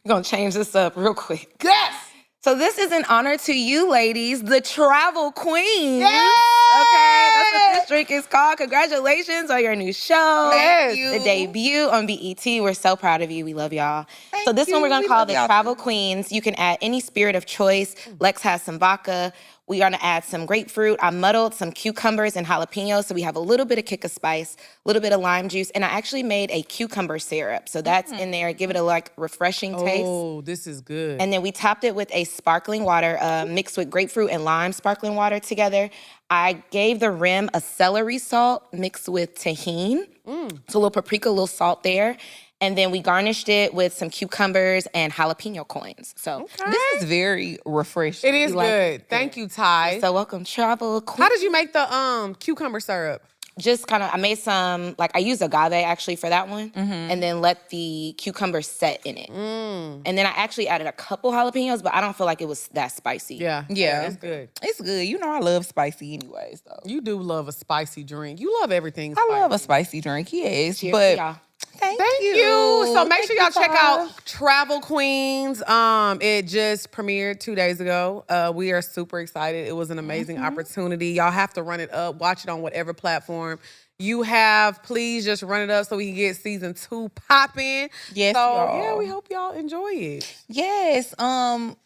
going to change this up real quick. Yes. So this is in honor to you ladies, the travel queens. Yay! Okay, that's what this drink is called. Congratulations on your new show. Yes. The debut on BET. We're so proud of you. We love y'all. Thank So this one you. we're going We to call love the y'all Travel too. Queens. You can add any spirit of choice. Lex has some vodka. We're going to add some grapefruit. I muddled some cucumbers and jalapenos, so we have a little bit of kick of spice, a little bit of lime juice, and I actually made a cucumber syrup. So that's in there. Give it a refreshing taste. Oh, this is good. And then we topped it with a sparkling water mixed with grapefruit and lime sparkling water together. I gave the rim a celery salt mixed with tahini. So a little paprika, a little salt there. And then we garnished it with some cucumbers and jalapeno coins. So This is very refreshing. It is like good. Thank you, Ty. so welcome, Travel Queen. How did you make the cucumber syrup? Just kind of, I made some, I used agave actually for that one, and then let the cucumber set in it. And then I actually added a couple jalapenos, but I don't feel like it was that spicy. Yeah. Yeah. It's good. It's good. You know I love spicy anyways, though. You do love a spicy drink. You love everything spicy. I love a spicy drink, yes. Cheers but to y'all. Thank you. So make Thank sure y'all you, check Ty. out Travel Queens. It just premiered 2 days ago. We are super excited. It was an amazing opportunity. Y'all have to run it up. Watch it on whatever platform you have. Please just run it up so we can get season 2 popping. Yes, so, y'all. yeah, we hope y'all enjoy it. Yes.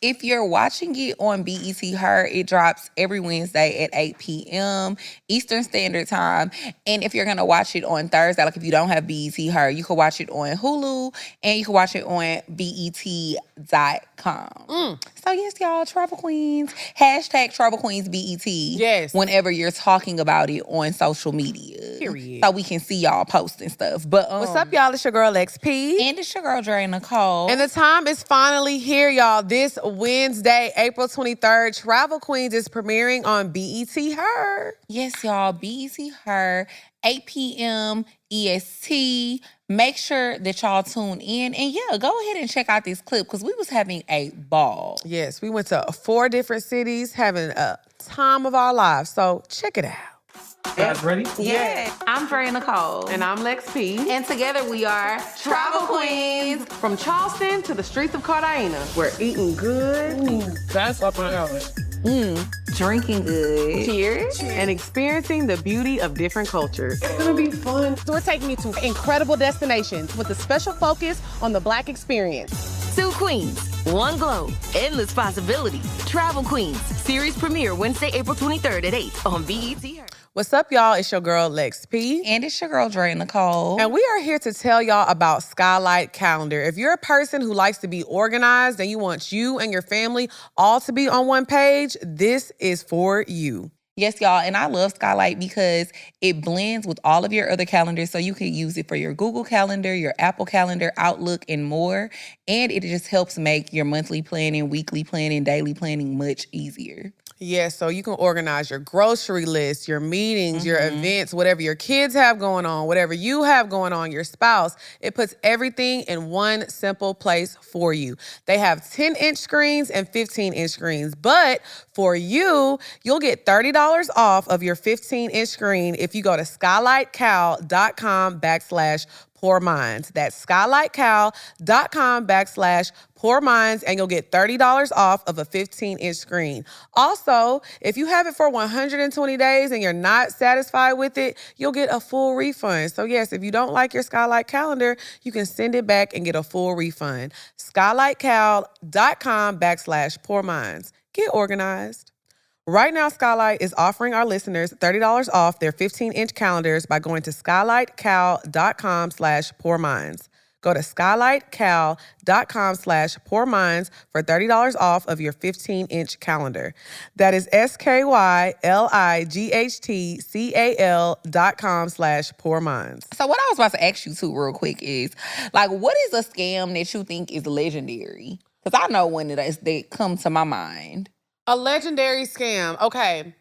If you're watching it on BET Her, it drops every Wednesday at 8 p.m. Eastern Standard Time. And if you're gonna watch it on Thursday, like if you don't have BET Her, you can watch it on Hulu and you can watch it on BET.com. So yes, y'all, Travel Queens. Hashtag Travel Queens BET. Yes. Whenever you're talking about it on social media. Period. So we can see y'all posting stuff. But What's up, y'all? It's your girl, XP. And it's your girl, Dre Nicole. And the time is finally here, y'all. This Wednesday, April 23rd, Travel Queens is premiering on BET Her. Yes, y'all. BET Her, 8 p.m. EST. Make sure that y'all tune in. And yeah, go ahead and check out this clip because we was having a ball. Yes, we went to 4 different cities, having a time of our lives. So check it out. Guys ready? Yeah. I'm Dre Nicole. And I'm Lex P. And together we are Travel Queens. From Charleston to the streets of Cartagena, we're eating good, That's up my alley. Drinking good. cheers, and experiencing the beauty of different cultures. It's gonna be fun. So we're taking you to incredible destinations with a special focus on the Black experience. 2 queens, 1 globe, endless possibilities. Travel Queens, series premiere Wednesday, April 23rd at 8 on BET. What's up, y'all? It's your girl, Lex P. And it's your girl, Dre Nicole. And we are here to tell y'all about Skylight Calendar. If you're a person who likes to be organized and you want you and your family all to be on one page, this is for you. Yes, y'all. And I love Skylight because it blends with all of your other calendars. So you can use it for your Google Calendar, your Apple Calendar, Outlook, and more. And it just helps make your monthly planning, weekly planning, daily planning much easier. Yeah, so you can organize your grocery list, your meetings, your events, whatever your kids have going on, whatever you have going on, your spouse. It puts everything in one simple place for you. They have 10-inch screens and 15-inch screens. But for you, you'll get $30 off of your 15-inch screen if you go to skylightcal.com/Poor Minds. That's skylightcal.com/Poor Minds, and you'll get $30 off of a 15-inch screen. Also, if you have it for 120 days and you're not satisfied with it, you'll get a full refund. So yes, if you don't like your Skylight calendar, you can send it back and get a full refund. skylightcal.com/Poor Minds. Get organized. Right now, Skylight is offering our listeners $30 off their 15-inch calendars by going to skylightcal.com/Poor Minds. Go to skylightcal.com/poorminds for $30 off of your 15-inch calendar. That is skylightcal.com/poorminds. So what I was about to ask you too real quick is, like, what is a scam that you think is legendary? Because I know one that come to my mind. A legendary scam. Okay.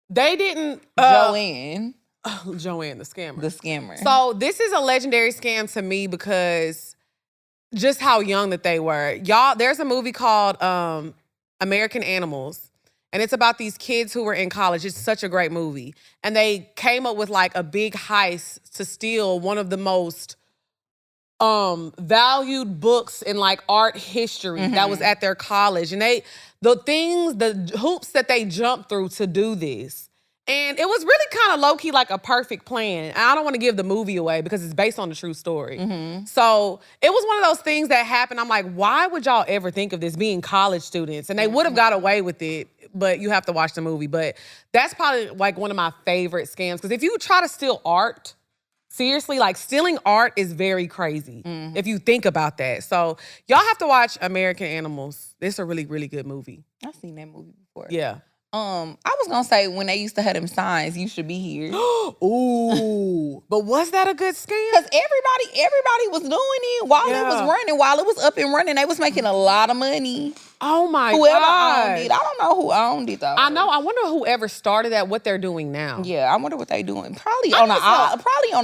They didn't... Joanne the scammer. the scammer. So this is a legendary scam to me because just how young that they were. Y'all, there's a movie called American Animals. And it's about these kids who were in college. It's such a great movie. And they came up with like a big heist to steal one of the most valued books in like art history that was at their college. And the hoops that they jumped through to do this. And it was really kind of low-key like a perfect plan. And I don't want to give the movie away because it's based on a true story. So it was one of those things that happened. I'm like, why would y'all ever think of this being college students? And they would have got away with it, but you have to watch the movie. But that's probably like one of my favorite scams. Because if you try to steal art, seriously, like stealing art is very crazy if you think about that. So y'all have to watch American Animals. It's a really, really good movie. I've seen that movie before. Yeah. I was gonna say when they used to have them signs, you should be here. Ooh. But was that a good scam? Because everybody was doing it while it was running, while it was up and running. They was making a lot of money. Oh my Whoever God. owned it. I don't know who owned it though. I know. I wonder whoever started that, what they're doing now. Yeah, I wonder what they doing. Probably on an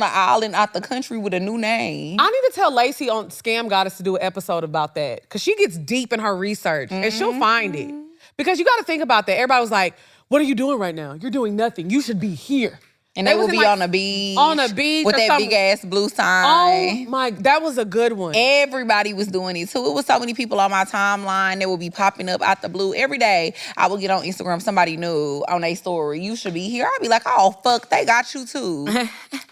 island out the country with a new name. I need to tell Lacey on Scam Goddess to do an episode about that. Because she gets deep in her research and she'll find it. Because you got to think about that. Everybody was like, what are you doing right now? You're doing nothing. You should be here. And they would be on the beach. On the beach. With that big ass blue sign. Oh my, that was a good one. Everybody was doing it too. It was so many people on my timeline that would be popping up out the blue. Every day I would get on Instagram, somebody new on their story, you should be here. I'd be like, oh fuck, they got you too.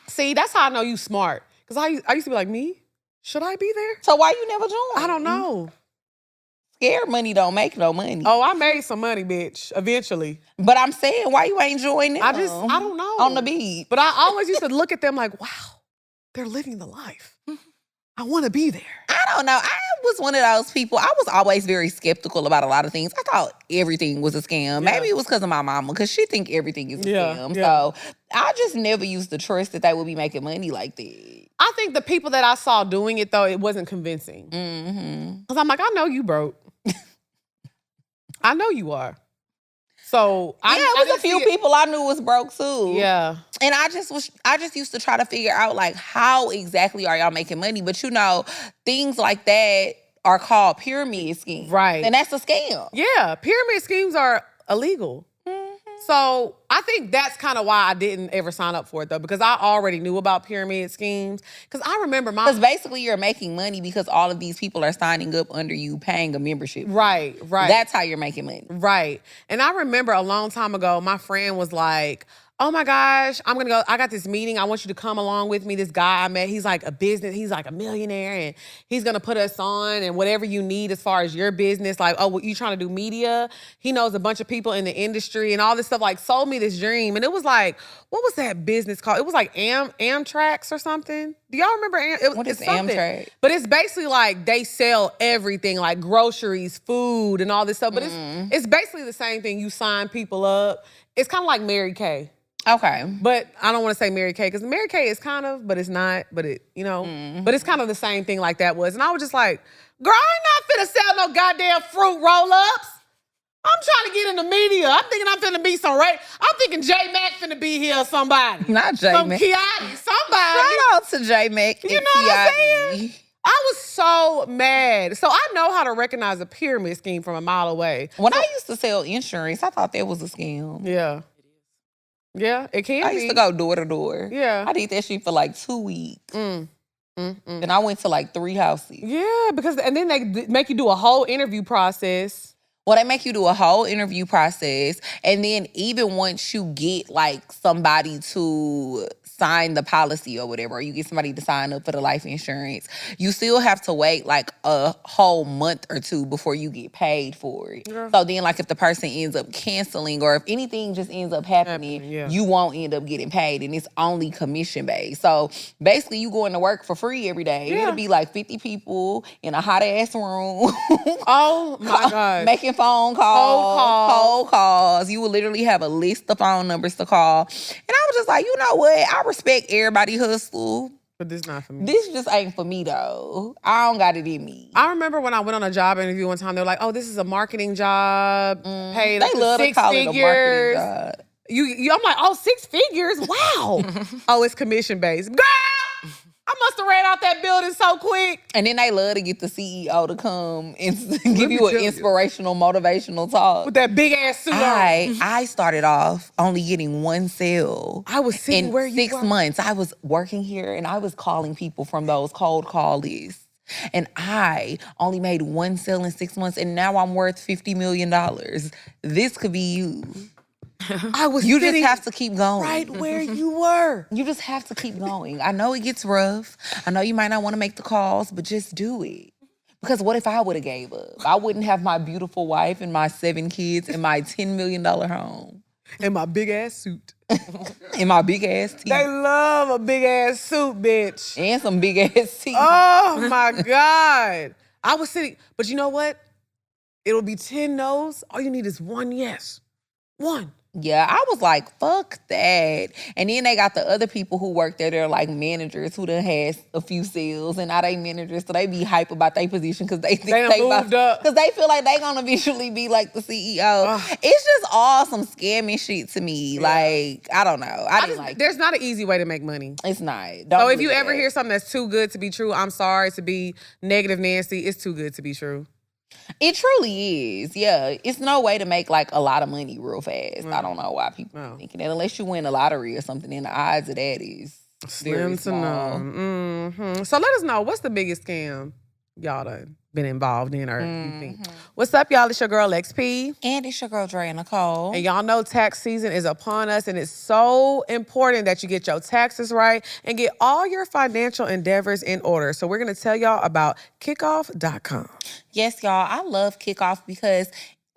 See, that's how I know you smart. Because I used to be like, me? Should I be there? So why you never joined? I don't know. Scared money don't make no money. Oh, I made some money, bitch, eventually. But I'm saying, why you ain't joining? I don't know. On the beach. But I always used to look at them like, wow, they're living the life. I want to be there. I don't know. I was one of those people. I was always very skeptical about a lot of things. I thought everything was a scam. Yeah. Maybe it was because of my mama, because she think everything is a scam. Yeah. So I just never used to trust that they would be making money like that. I think the people that I saw doing it, though, it wasn't convincing. Because I'm like, I know you broke. I know you are. So it was a few people I knew was broke too. Yeah. And I just used to try to figure out like how exactly are y'all making money? But you know, things like that are called pyramid schemes. Right. And that's a scam. Yeah. Pyramid schemes are illegal. So I think that's kind of why I didn't ever sign up for it though, because I already knew about pyramid schemes. Because I remember Because basically you're making money because all of these people are signing up under you, paying a membership. Right. That's how you're making money. Right. And I remember a long time ago, my friend was like, oh my gosh, I'm gonna go, I got this meeting, I want you to come along with me. This guy I met, he's like a millionaire, and he's gonna put us on and whatever you need as far as your business, like, oh, you trying to do media? He knows a bunch of people in the industry and all this stuff, like sold me this dream. And it was like, what was that business called? It was like Amtrax or something. Do y'all remember What is Amtrak? But it's basically like they sell everything, like groceries, food, and all this stuff. But it's basically the same thing. You sign people up. It's kind of like Mary Kay. Okay. But I don't want to say Mary Kay, because Mary Kay is kind of, but it's not, but it, you know, but it's kind of the same thing like that was. And I was just like, girl, I ain't not finna sell no goddamn fruit roll-ups. I'm trying to get in the media. I'm thinking I'm finna be I'm thinking J Mac finna be here or somebody. Not J Mac. Some Kiati, somebody. Shout out to J Mac. You know what I'm saying? I was so mad. So I know how to recognize a pyramid scheme from a mile away. When I used to sell insurance, I thought that was a scam. Yeah. Yeah, it can be. I used to go door to door. Yeah. I did that shit for like 2 weeks. And I went to like 3 houses. Yeah, and then they make you do a whole interview process. Well, they make you do a whole interview process. And then even once you get like somebody to sign the policy or whatever, or you get somebody to sign up for the life insurance, you still have to wait like a whole month or two before you get paid for it. Yeah. So then like if the person ends up canceling or if anything just ends up happening, you won't end up getting paid. And it's only commission based. So basically you going to work for free every day. Yeah. It'll be like 50 people in a hot ass room. Oh my God. Making phone calls, cold calls. You will literally have a list of phone numbers to call. And I was just like, you know what? I respect everybody hustle. But this not for me. This just ain't for me though. I don't got it in me. I remember when I went on a job interview one time, they were like, oh, this is a marketing job. Paid they love to call it a marketing job. I'm like, oh, 6 figures? Wow. Oh, it's commission based. Girl! I must have ran out that building so quick. And then they love to get the CEO to come and give you an inspirational, motivational talk. With that big ass suit on. I started off only getting one sale. I was sitting where you were. 6 months. I was working here and I was calling people from those cold call lists. And I only made one sale in 6 months and now I'm worth $50 million. This could be you. You just have to keep going. Right where you were. You just have to keep going. I know it gets rough. I know you might not want to make the calls, but just do it. Because what if I would have gave up? I wouldn't have my beautiful wife and my 7 kids and my $10 million home. And my big ass suit. And my big ass teeth. They love a big ass suit, bitch. And some big ass teeth. Oh my God. I was sitting, but you know what? It'll be 10 no's. All you need is 1 yes. 1. Yeah, I was like, fuck that. And then they got the other people who work there. They're like managers who done had a few sales and now they managers. So they be hype about their position because they think they moved up. Because they feel like they gonna eventually be like the CEO. It's just all some scammy shit to me. Yeah. Like, I don't know. I didn't like There's not an easy way to make money. It's not. So if you ever hear something that's too good to be true, I'm sorry to be negative Nancy. It's too good to be true. It truly is, yeah. It's no way to make like a lot of money real fast. I don't know why people are thinking that unless you win a lottery or something. And the odds of that is slim to none. Mm-hmm. So let us know, what's the biggest scam y'all done been involved in or you think? What's up, y'all? It's your girl XP. And it's your girl Dre and Nicole. And y'all know tax season is upon us and it's so important that you get your taxes right and get all your financial endeavors in order. So we're going to tell y'all about kickoff.com. Yes, y'all. I love Kickoff because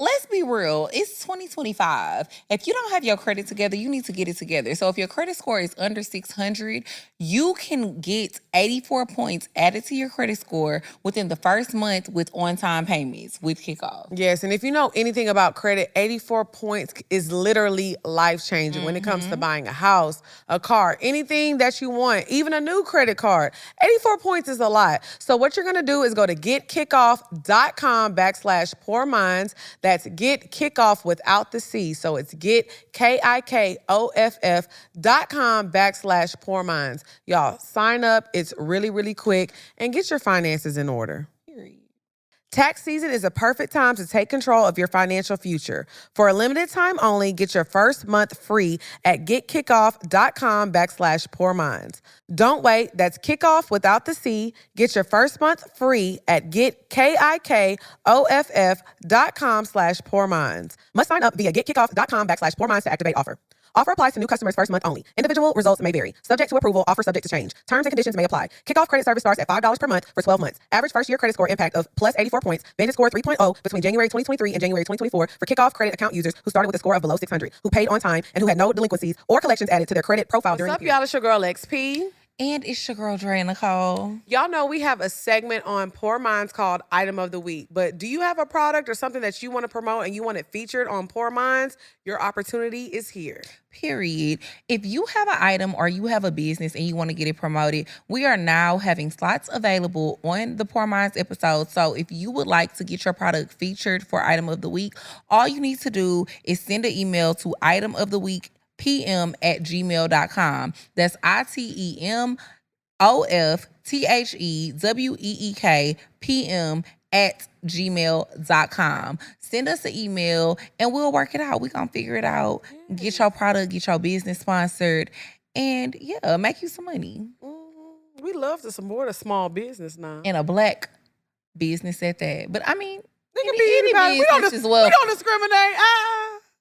let's be real, it's 2025. If you don't have your credit together, you need to get it together. So if your credit score is under 600, you can get 84 points added to your credit score within the first month with on-time payments with Kickoff. Yes, and if you know anything about credit, 84 points is literally life-changing when it comes to buying a house, a car, anything that you want, even a new credit card. 84 points is a lot. So what you're going to do is go to getkickoff.com/poorminds. That's Get Kickoff without the C. So it's getkickoff.com/poorminds. Y'all, sign up. It's really, really quick. And get your finances in order. Tax season is a perfect time to take control of your financial future. For a limited time only, get your first month free at getkickoff.com/poorminds. Don't wait. That's Kickoff without the C. Get your first month free at getkickoff.com/poorminds. Must sign up via getkickoff.com/poorminds to activate offer. Offer applies to new customers first month only. Individual results may vary. Subject to approval. Offer subject to change. Terms and conditions may apply. Kickoff credit service starts at $5 per month for 12 months. Average first year credit score impact of plus 84 points. Vantage score 3.0 between January 2023 and January 2024 for Kickoff credit account users who started with a score of below 600, who paid on time, and who had no delinquencies or collections added to their credit profile during the period. What's up, y'all? It's your girl XP. And it's your girl Dre and Nicole. Y'all know we have a segment on Poor Minds called Item of the Week. But do you have a product or something that you want to promote and you want it featured on Poor Minds? Your opportunity is here. Period. If you have an item or you have a business and you want to get it promoted, we are now having slots available on the Poor Minds episode. So if you would like to get your product featured for Item of the Week, all you need to do is send an email to itemoftheweekpm@gmail.com. That's itemoftheweekpm@gmail.com. Send us an email and we'll work it out. We're going to figure it out. Get your product, get your business sponsored, and yeah, make you some money. We love to support a small business now. And a Black business at that. But I mean, can be anybody. business is welcome. We don't discriminate.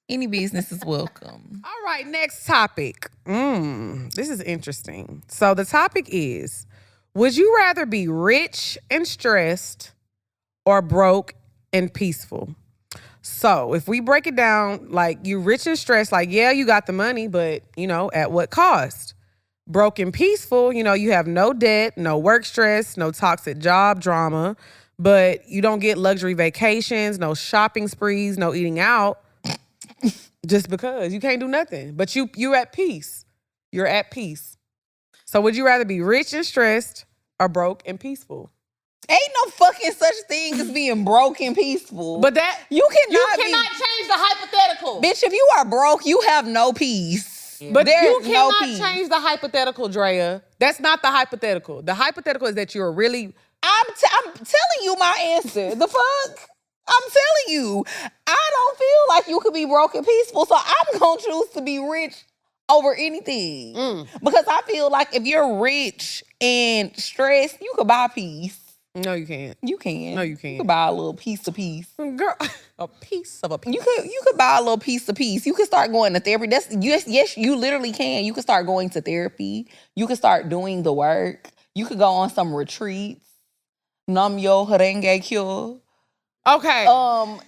Any business is welcome. All right, next topic. This is interesting. So the topic is, would you rather be rich and stressed or broke and peaceful? So if we break it down, like you rich and stressed, like, yeah, you got the money, but, at what cost? Broke and peaceful, you have no debt, no work stress, no toxic job drama, but you don't get luxury vacations, no shopping sprees, no eating out. Just because you can't do nothing, but you're at peace. You're at peace. So would you rather be rich and stressed or broke and peaceful? Ain't no fucking such thing as being broke and peaceful. But that you cannot change the hypothetical. Bitch, if you are broke, you have no peace. But there's you no cannot peace. change the hypothetical, Drea. That's not the hypothetical. The hypothetical is that you're really. I'm telling you my answer. The fuck? I'm telling you, I don't feel like you could be broke and peaceful, so I'm gonna choose to be rich over anything. Because I feel like if you're rich and stressed, you could buy peace. No, you can't. You can. No, you can't. You could buy a little piece of peace. Girl, a piece of a piece. You could buy a little piece of peace. You could start going to therapy. Yes, you literally can. You could start going to therapy. You could start doing the work. You could go on some retreats. Nam yo harenge kyo. Okay.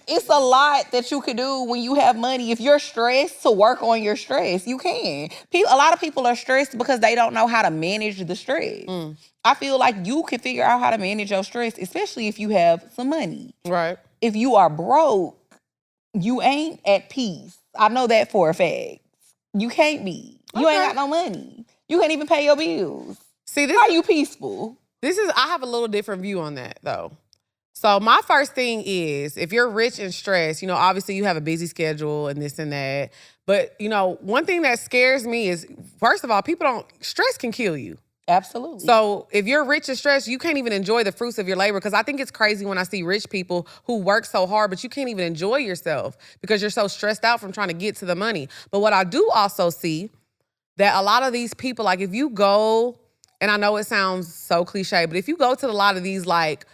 It's a lot that you could do when you have money. If you're stressed, to work on your stress, you can. A lot of people are stressed because they don't know how to manage the stress. I feel like you can figure out how to manage your stress, especially if you have some money. Right. If you are broke, you ain't at peace. I know that for a fact. You can't be. You ain't got no money. You can't even pay your bills. See, how are you peaceful? I have a little different view on that, though. So my first thing is, if you're rich and stressed, obviously you have a busy schedule and this and that. But, one thing that scares me is, first of all, stress can kill you. Absolutely. So if you're rich and stressed, you can't even enjoy the fruits of your labor. Because I think it's crazy when I see rich people who work so hard, but you can't even enjoy yourself because you're so stressed out from trying to get to the money. But what I do also see, that a lot of these people, like if you go, and I know it sounds so cliche, but if you go to a lot of these like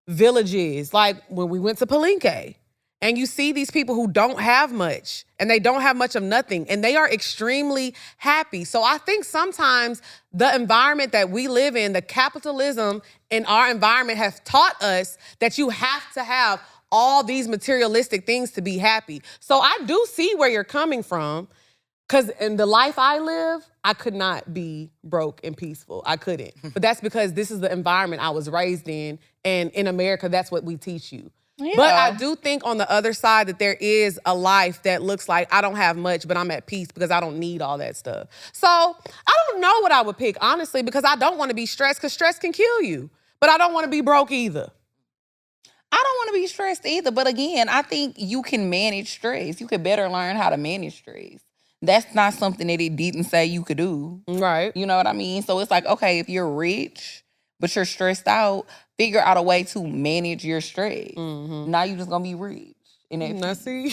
villages, like when we went to Palenque, and you see these people who don't have much and they don't have much of nothing and they are extremely happy. So I think sometimes the environment that we live in, the capitalism in our environment has taught us that you have to have all these materialistic things to be happy. So I do see where you're coming from, because in the life I live, I could not be broke and peaceful. I couldn't. But that's because this is the environment I was raised in. And in America, that's what we teach you. Yeah. But I do think on the other side that there is a life that looks like I don't have much, but I'm at peace because I don't need all that stuff. So I don't know what I would pick, honestly, because I don't want to be stressed, because stress can kill you. But I don't want to be broke either. I don't want to be stressed either. But again, I think you can manage stress. You could better learn how to manage stress. That's not something that it didn't say you could do. Right. You know what I mean? So it's like, okay, if you're rich, but you're stressed out, figure out a way to manage your stress. Now you're just going to be rich. I see.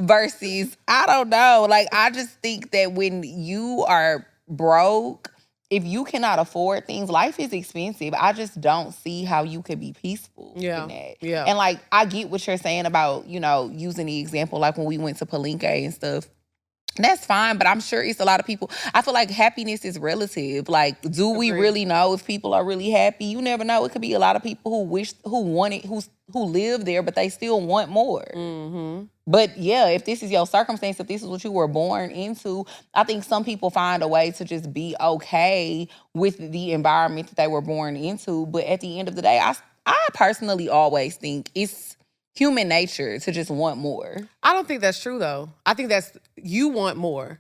Versus, I don't know. Like, I just think that when you are broke, if you cannot afford things, life is expensive. I just don't see how you could be peaceful in that. Yeah. And like, I get what you're saying about, using the example, like when we went to Palenque and stuff. That's fine, but I'm sure it's a lot of people. I feel like happiness is relative. Like, do we really know if people are really happy? You never know. It could be a lot of people who live there, but they still want more. But yeah, if this is your circumstance, if this is what you were born into, I think some people find a way to just be okay with the environment that they were born into. But at the end of the day, I personally always think it's human nature to just want more. I don't think that's true, though. I think you want more.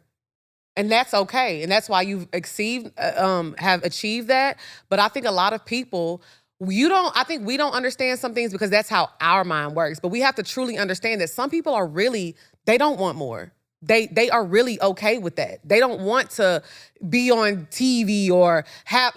And that's okay. And that's why you've have achieved that. But I think a lot of people, I think we don't understand some things because that's how our mind works. But we have to truly understand that some people they don't want more. They are really okay with that. They don't want to be on TV or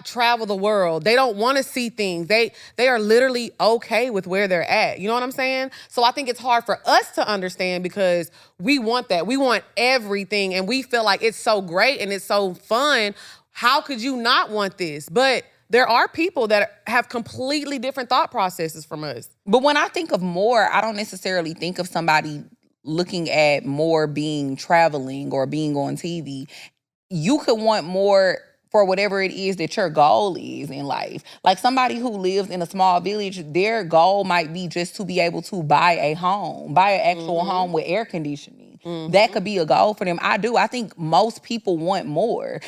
travel the world. They don't want to see things. They are literally okay with where they're at. You know what I'm saying? So I think it's hard for us to understand because we want that. We want everything and we feel like it's so great and it's so fun. How could you not want this? But there are people that have completely different thought processes from us. But when I think of more, I don't necessarily think of somebody looking at more being traveling or being on TV. You could want more for whatever it is that your goal is in life. Like somebody who lives in a small village, their goal might be just to be able to buy a home, buy an actual home with air conditioning. That could be a goal for them. I think most people want more.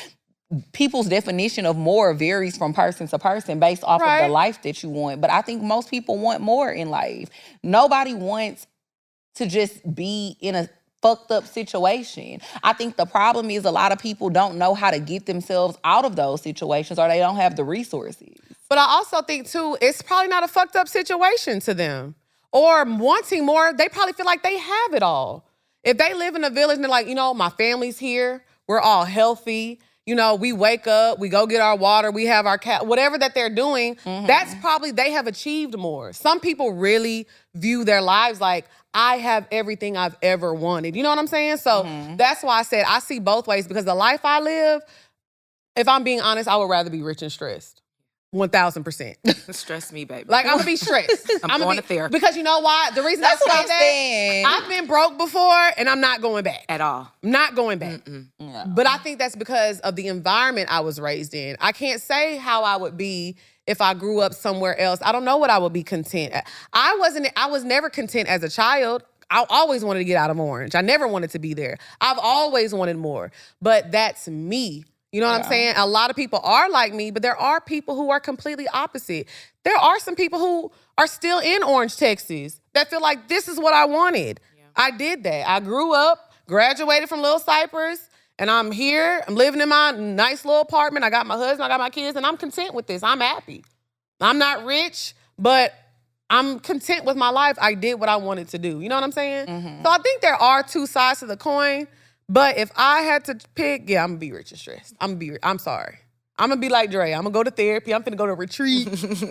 People's definition of more varies from person to person based off of the life that you want. But I think most people want more in life. Nobody wants to just be in a fucked up situation. I think the problem is a lot of people don't know how to get themselves out of those situations, or they don't have the resources. But I also think too, it's probably not a fucked up situation to them. Or wanting more, they probably feel like they have it all. If they live in a village and they're like, my family's here, we're all healthy, we wake up, we go get our water, we have our cat, whatever that they're doing, that's probably, they have achieved more. Some people really view their lives like, I have everything I've ever wanted. You know what I'm saying? So that's why I said I see both ways, because the life I live, if I'm being honest, I would rather be rich and stressed. 1,000%. Stress me, baby. Like, I'm gonna be stressed. I'm going to therapy. Because you know why? The reason That's I what say I'm that, saying. I've been broke before and I'm not going back. At all. I'm not going back. Yeah. But I think that's because of the environment I was raised in. I can't say how I would be if I grew up somewhere else. I don't know what I would be content at. I was never content as a child. I always wanted to get out of Orange. I never wanted to be there. I've always wanted more. But that's me. You know what I'm saying? A lot of people are like me, but there are people who are completely opposite. There are some people who are still in Orange, Texas, that feel like this is what I wanted. Yeah. I did that. I grew up, graduated from Little Cypress, and I'm here. I'm living in my nice little apartment. I got my husband, I got my kids, and I'm content with this. I'm happy. I'm not rich, but I'm content with my life. I did what I wanted to do. You know what I'm saying? So I think there are two sides to the coin. But if I had to pick, I'm gonna be rich and stressed. I'm sorry. I'm gonna be like Dre. I'm gonna go to therapy. I'm finna go to retreat.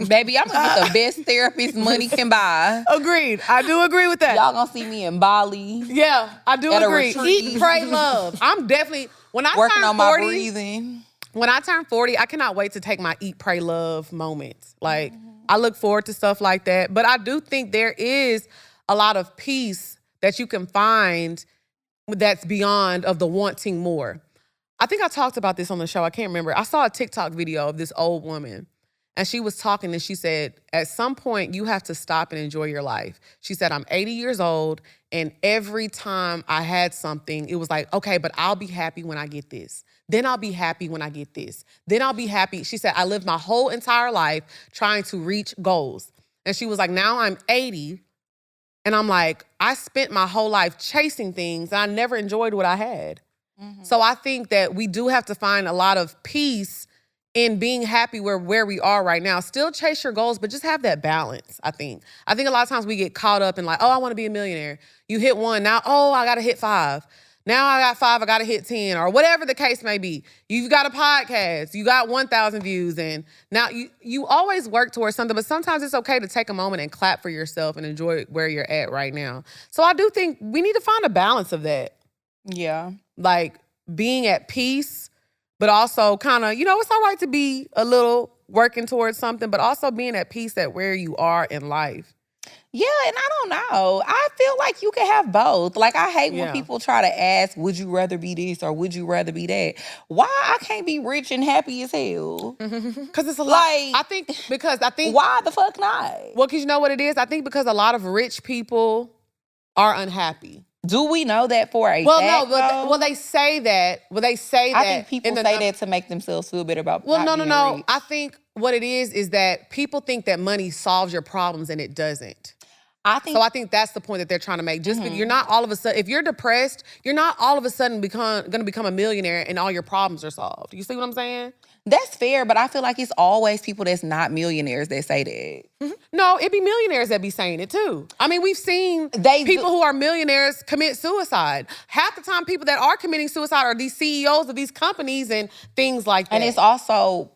Baby, I'm gonna get the best therapist money can buy. Agreed. I do agree with that. Y'all gonna see me in Bali. Yeah, I do At a agree. retreat. Eat, pray, love. I'm definitely, when I Working turn on 40, my breathing. When I turn 40, I cannot wait to take my eat, pray, love moments. Like, I look forward to stuff like that. But I do think there is a lot of peace that you can find that's beyond of the wanting more. I think I talked about this on the show. I can't remember. I saw a TikTok video of this old woman, and she was talking, and she said, at some point, you have to stop and enjoy your life. She said, I'm 80 years old, and every time I had something, it was like, okay, but I'll be happy when I get this. Then I'll be happy when I get this. Then I'll be happy. She said, I lived my whole entire life trying to reach goals. And she was like, now I'm 80, and I'm like, I spent my whole life chasing things, and I never enjoyed what I had. So I think that we do have to find a lot of peace in being happy where we are right now. Still chase your goals, but just have that balance, I think. I think a lot of times we get caught up in like, oh, I want to be a millionaire. You hit 1, now, oh, I got to hit 5. Now I got 5, I got to hit 10, or whatever the case may be. You've got a podcast, you got 1,000 views, and now you always work towards something, but sometimes it's okay to take a moment and clap for yourself and enjoy where you're at right now. So I do think we need to find a balance of that. Yeah. Like being at peace, but also kind of, it's all right to be a little working towards something, but also being at peace at where you are in life. Yeah, and I don't know. I feel like you can have both. Like, I hate when people try to ask, would you rather be this or would you rather be that? Why I can't be rich and happy as hell? Because it's a lot. I think why the fuck not? Well, because you know what it is? I think because a lot of rich people are unhappy. Do we know that for a fact? No, they say that. Well, they say that. I think people say that to make themselves feel better about not being rich. I think what it is that people think that money solves your problems and it doesn't. I think that's the point that they're trying to make. Just you're not all of a sudden, if you're depressed, you're not all of a sudden going to become a millionaire and all your problems are solved. You see what I'm saying? That's fair, but I feel like it's always people that's not millionaires that say that. No, it be millionaires that be saying it too. I mean, we've seen people who are millionaires commit suicide. Half the time, people that are committing suicide are these CEOs of these companies and things like that. And it's also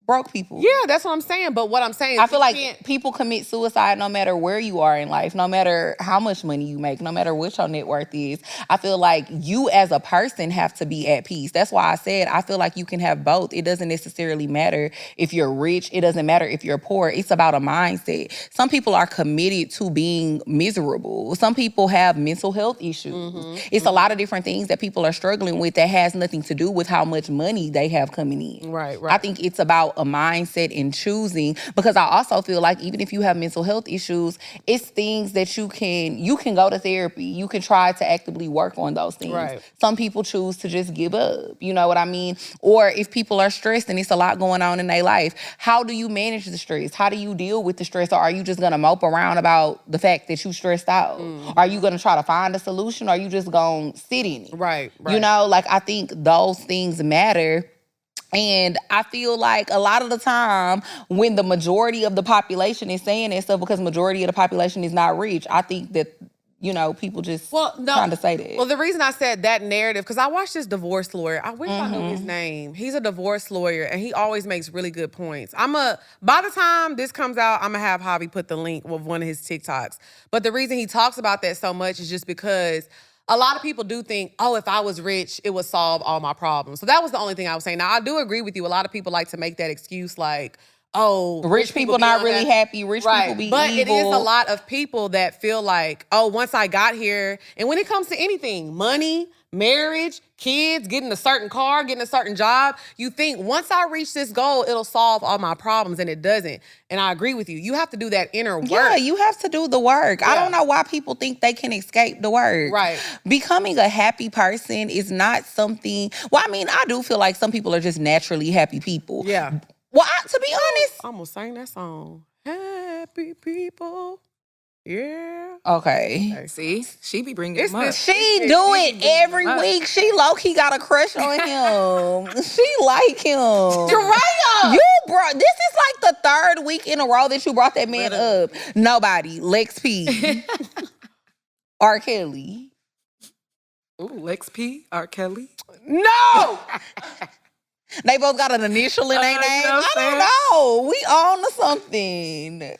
broke people. Yeah, that's what I'm saying. But what I'm saying is I feel like people commit suicide no matter where you are in life, no matter how much money you make, no matter what your net worth is. I feel like you as a person have to be at peace. That's why I said I feel like you can have both. It doesn't necessarily matter if you're rich. It doesn't matter if you're poor. It's about a mindset. Some people are committed to being miserable. Some people have mental health issues. It's a lot of different things that people are struggling with that has nothing to do with how much money they have coming in. Right. I think it's about a mindset and choosing, because I also feel like even if you have mental health issues, it's things that you can go to therapy. You can try to actively work on those things. Right. Some people choose to just give up. You know what I mean? Or if people are stressed and it's a lot going on in their life, how do you manage the stress? How do you deal with the stress? Or are you just gonna mope around about the fact that you stressed out? Are you gonna try to find a solution? Or are you just gonna sit in it? Right. You know, like I think those things matter. And I feel like a lot of the time when the majority of the population is saying that stuff because majority of the population is not rich, I think that, you know, people just trying to say that. Well, the reason I said that narrative, because I watched this divorce lawyer. I wish I knew his name. He's a divorce lawyer, and he always makes really good points. By the time this comes out, I'm going to have Javi put the link with one of his TikToks. But the reason he talks about that so much is just because a lot of people do think, oh, if I was rich, it would solve all my problems. So that was the only thing I was saying. Now, I do agree with you. A lot of people like to make that excuse like, oh, rich people not really happy. Rich people be but evil. It is a lot of people that feel like, oh, once I got here, and when it comes to anything, money, marriage, kids, getting a certain car, getting a certain job, you think once I reach this goal, it'll solve all my problems, and it doesn't. And I agree with you. You have to do that inner work. Yeah, you have to do the work. Yeah. I don't know why people think they can escape the work. Right. Becoming a happy person is not something, well, I mean, I do feel like some people are just naturally happy people. Yeah. Well, to be honest. I'm going to sing that song. Happy people. Yeah. Okay. See, she be bringing him up. She do it every week. She low-key got a crush on him. She like him. Drea! You brought, this is like the third week in a row that you brought that man up. Nobody. Lex P. R. Kelly. Ooh, Lex P, R. Kelly. No! They both got an initial in their name. You know what I'm I don't know. We on to something.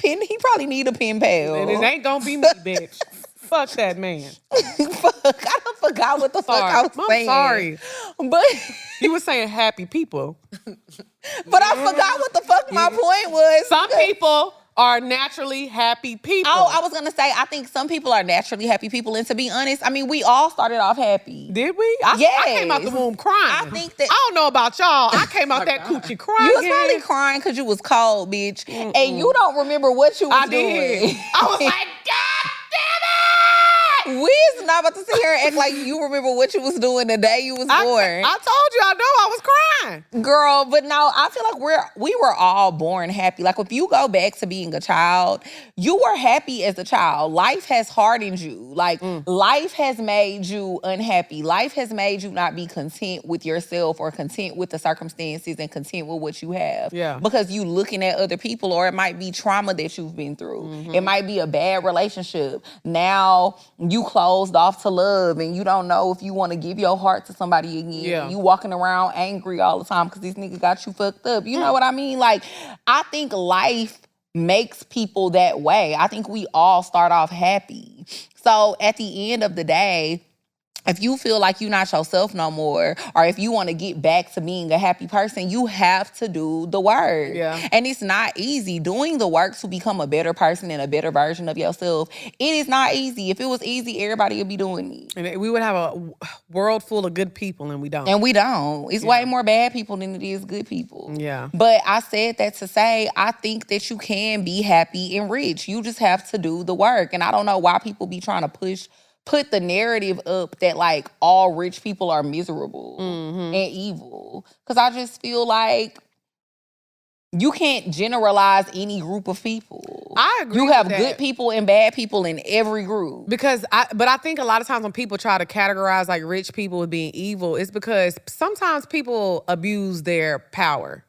He probably need a pen pal. And it ain't gonna be me, bitch. Fuck that man. Fuck, I done forgot what the fuck I was saying. I'm sorry. But You were saying happy people. but I forgot what the fuck my point was. Some people are naturally happy people. Oh, I was gonna say, I think some people are naturally happy people, and to be honest, I mean, we all started off happy. Did we? I came out the womb crying. I think that I don't know about y'all. I came out that coochie crying. you was probably crying because you was cold, bitch, and you don't remember what you was doing. I was like, God damn it! We is not about to sit here and act like you remember what you was doing the day you was born. I told you, I know I was crying. Girl, but no, I feel like we were all born happy. Like if you go back to being a child, you were happy as a child. Life has hardened you. Like life has made you unhappy. Life has made you not be content with yourself or content with the circumstances and content with what you have. Yeah. Because you looking at other people, or it might be trauma that you've been through. It might be a bad relationship. Now you closed off to love and you don't know if you want to give your heart to somebody again. Yeah. You walking around angry all the time because this nigga got you fucked up. You know what I mean? Like, I think life makes people that way. I think we all start off happy. So at the end of the day, if you feel like you're not yourself no more, or if you want to get back to being a happy person, you have to do the work. Yeah. And it's not easy. Doing the work to become a better person and a better version of yourself, it is not easy. If it was easy, everybody would be doing it. And we would have a world full of good people, and we don't. And we don't. It's way more bad people than it is good people. Yeah. But I said that to say, I think that you can be happy and rich. You just have to do the work. And I don't know why people be trying to put the narrative up that like all rich people are miserable and evil. Because I just feel like you can't generalize any group of people. I agree You have with good that. people and bad people in every group. But I think a lot of times when people try to categorize like rich people as being evil, it's because sometimes people abuse their power.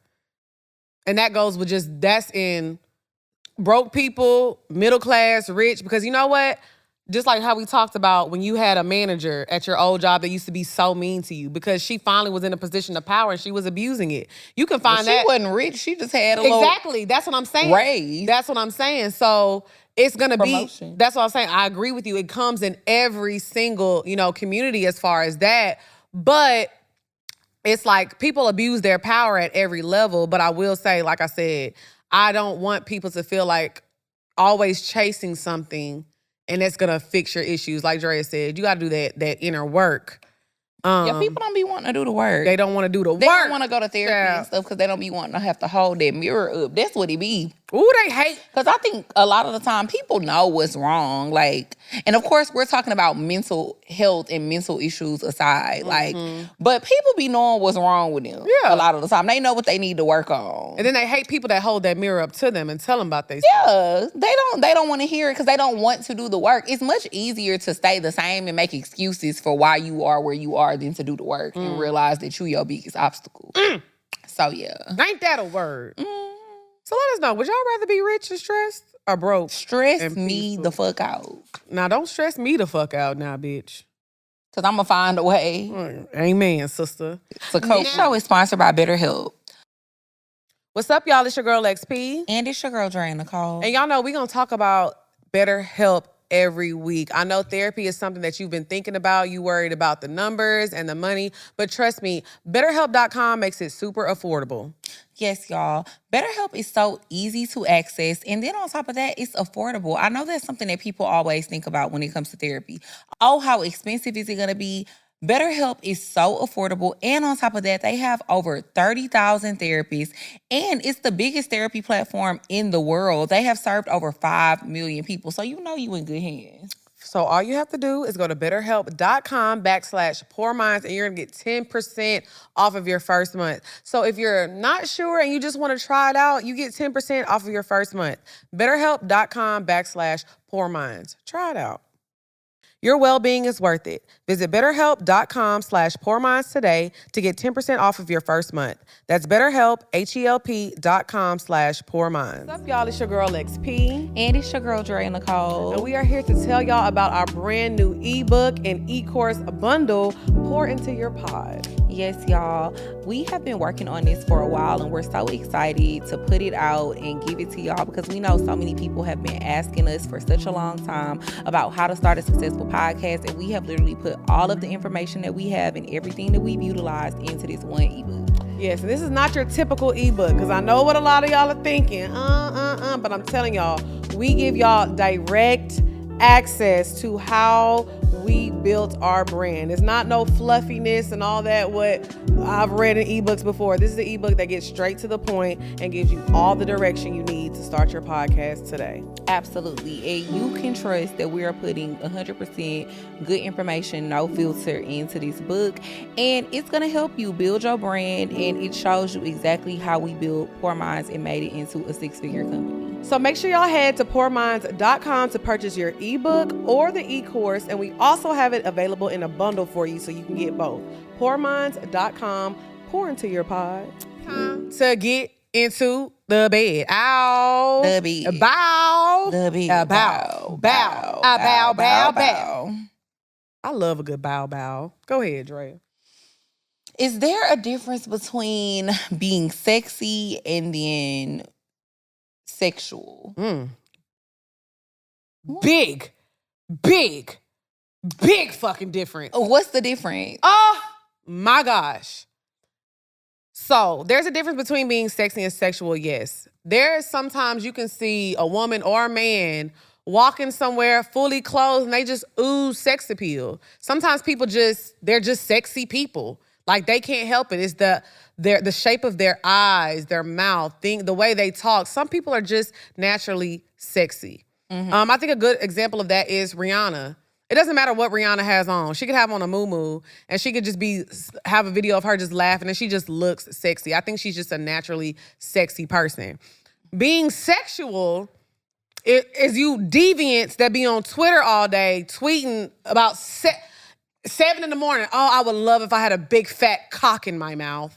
And that goes with that's in broke people, middle class, rich, because you know what? just like how we talked about when you had a manager at your old job that used to be so mean to you because she finally was in a position of power and she was abusing it. You can find that. She wasn't rich. She just had a little Exactly. That's what I'm saying. raise. That's what I'm saying. So it's gonna Promotion. be. That's what I'm saying. I agree with you. It comes in every single community as far as that, but it's like people abuse their power at every level. But I will say, like I said, I don't want people to feel like always chasing something. And that's gonna fix your issues. Like Drea said, you gotta do that inner work. People don't be wanting to do the work. They don't want to do the work. They don't want to go to therapy and stuff because they don't be wanting to have to hold that mirror up. That's what it be. Ooh, they hate. Because I think a lot of the time people know what's wrong. Like, and of course we're talking about mental health and mental issues aside. Like, but people be knowing what's wrong with them. Yeah. A lot of the time. They know what they need to work on. And then they hate people that hold that mirror up to them and tell them about these. Yeah, they don't want to hear it because they don't want to do the work. It's much easier to stay the same and make excuses for why you are where you are than to do the work and realize that you your biggest obstacle. So yeah. Ain't that a word? So let us know. Would y'all rather be rich and stressed or broke? Stress and me peaceful? the fuck out. Now don't stress me the fuck out now, bitch. Cause I'm gonna find a way. Amen, sister. So this show is sponsored by BetterHelp. What's up, y'all? It's your girl XP. And it's your girl, Dre Nicole. And y'all know we're going to talk about BetterHelp every week. I know therapy is something that you've been thinking about. You worried about the numbers and the money. But trust me, BetterHelp.com makes it super affordable. Yes, y'all. BetterHelp is so easy to access. And then on top of that, it's affordable. I know that's something that people always think about when it comes to therapy. Oh, how expensive is it going to be? BetterHelp is so affordable, and on top of that, they have over 30,000 therapists, and it's the biggest therapy platform in the world. They have served over 5 million people, so you know you in good hands. So all you have to do is go to betterhelp.com/poorminds, and you're going to get 10% off of your first month. So if you're not sure and you just want to try it out, you get 10% off of your first month. betterhelp.com/poorminds. Try it out. Your well-being is worth it. Visit betterhelp.com/poorminds today to get 10% off of your first month. That's BetterHelp, HELP.com/poorminds. What's up, y'all? It's your girl, XP. And it's your girl, Dre Nicole. And we are here to tell y'all about our brand new ebook and e-course bundle, Pour Into Your Pod. Yes, y'all. We have been working on this for a while, and we're so excited to put it out and give it to y'all because we know so many people have been asking us for such a long time about how to start a successful podcast, and we have literally put all of the information that we have and everything that we've utilized into this one ebook. Yes, and this is not your typical ebook because I know what a lot of y'all are thinking. But I'm telling y'all, we give y'all direct access to how we built our brand. It's not no fluffiness and all that what I've read in ebooks before. This is the ebook that gets straight to the point and gives you all the direction you need to start your podcast today. Absolutely. And you can trust that we are putting 100% good information, no filter into this book. And it's going to help you build your brand, and it shows you exactly how we built Poor Minds and made it into a 6-figure company. So make sure y'all head to poorminds.com to purchase your ebook or the e-course, and we also have it available in a bundle for you so you can get both. Poorminds.com, pour into your pod. Time to get into the bed. Ow. The bed. Bow. The bed. Bow. Bow. Bow. Bow. Bow. I love a good bow bow. Go ahead, Drea. Is there a difference between being sexy and then sexual? Big fucking difference. What's the difference? Oh my gosh. So there's a difference between being sexy and sexual, yes. There is sometimes you can see a woman or a man walking somewhere fully clothed and they just ooze sex appeal. Sometimes people they're just sexy people. Like they can't help it. It's the shape of their eyes, their mouth, the way they talk. Some people are just naturally sexy. I think a good example of that is Rihanna. It doesn't matter what Rihanna has on. She could have on a muumuu and she could just have a video of her just laughing and she just looks sexy. I think she's just a naturally sexy person. Being sexual is you deviants that be on Twitter all day tweeting about 7 in the morning. Oh, I would love if I had a big fat cock in my mouth.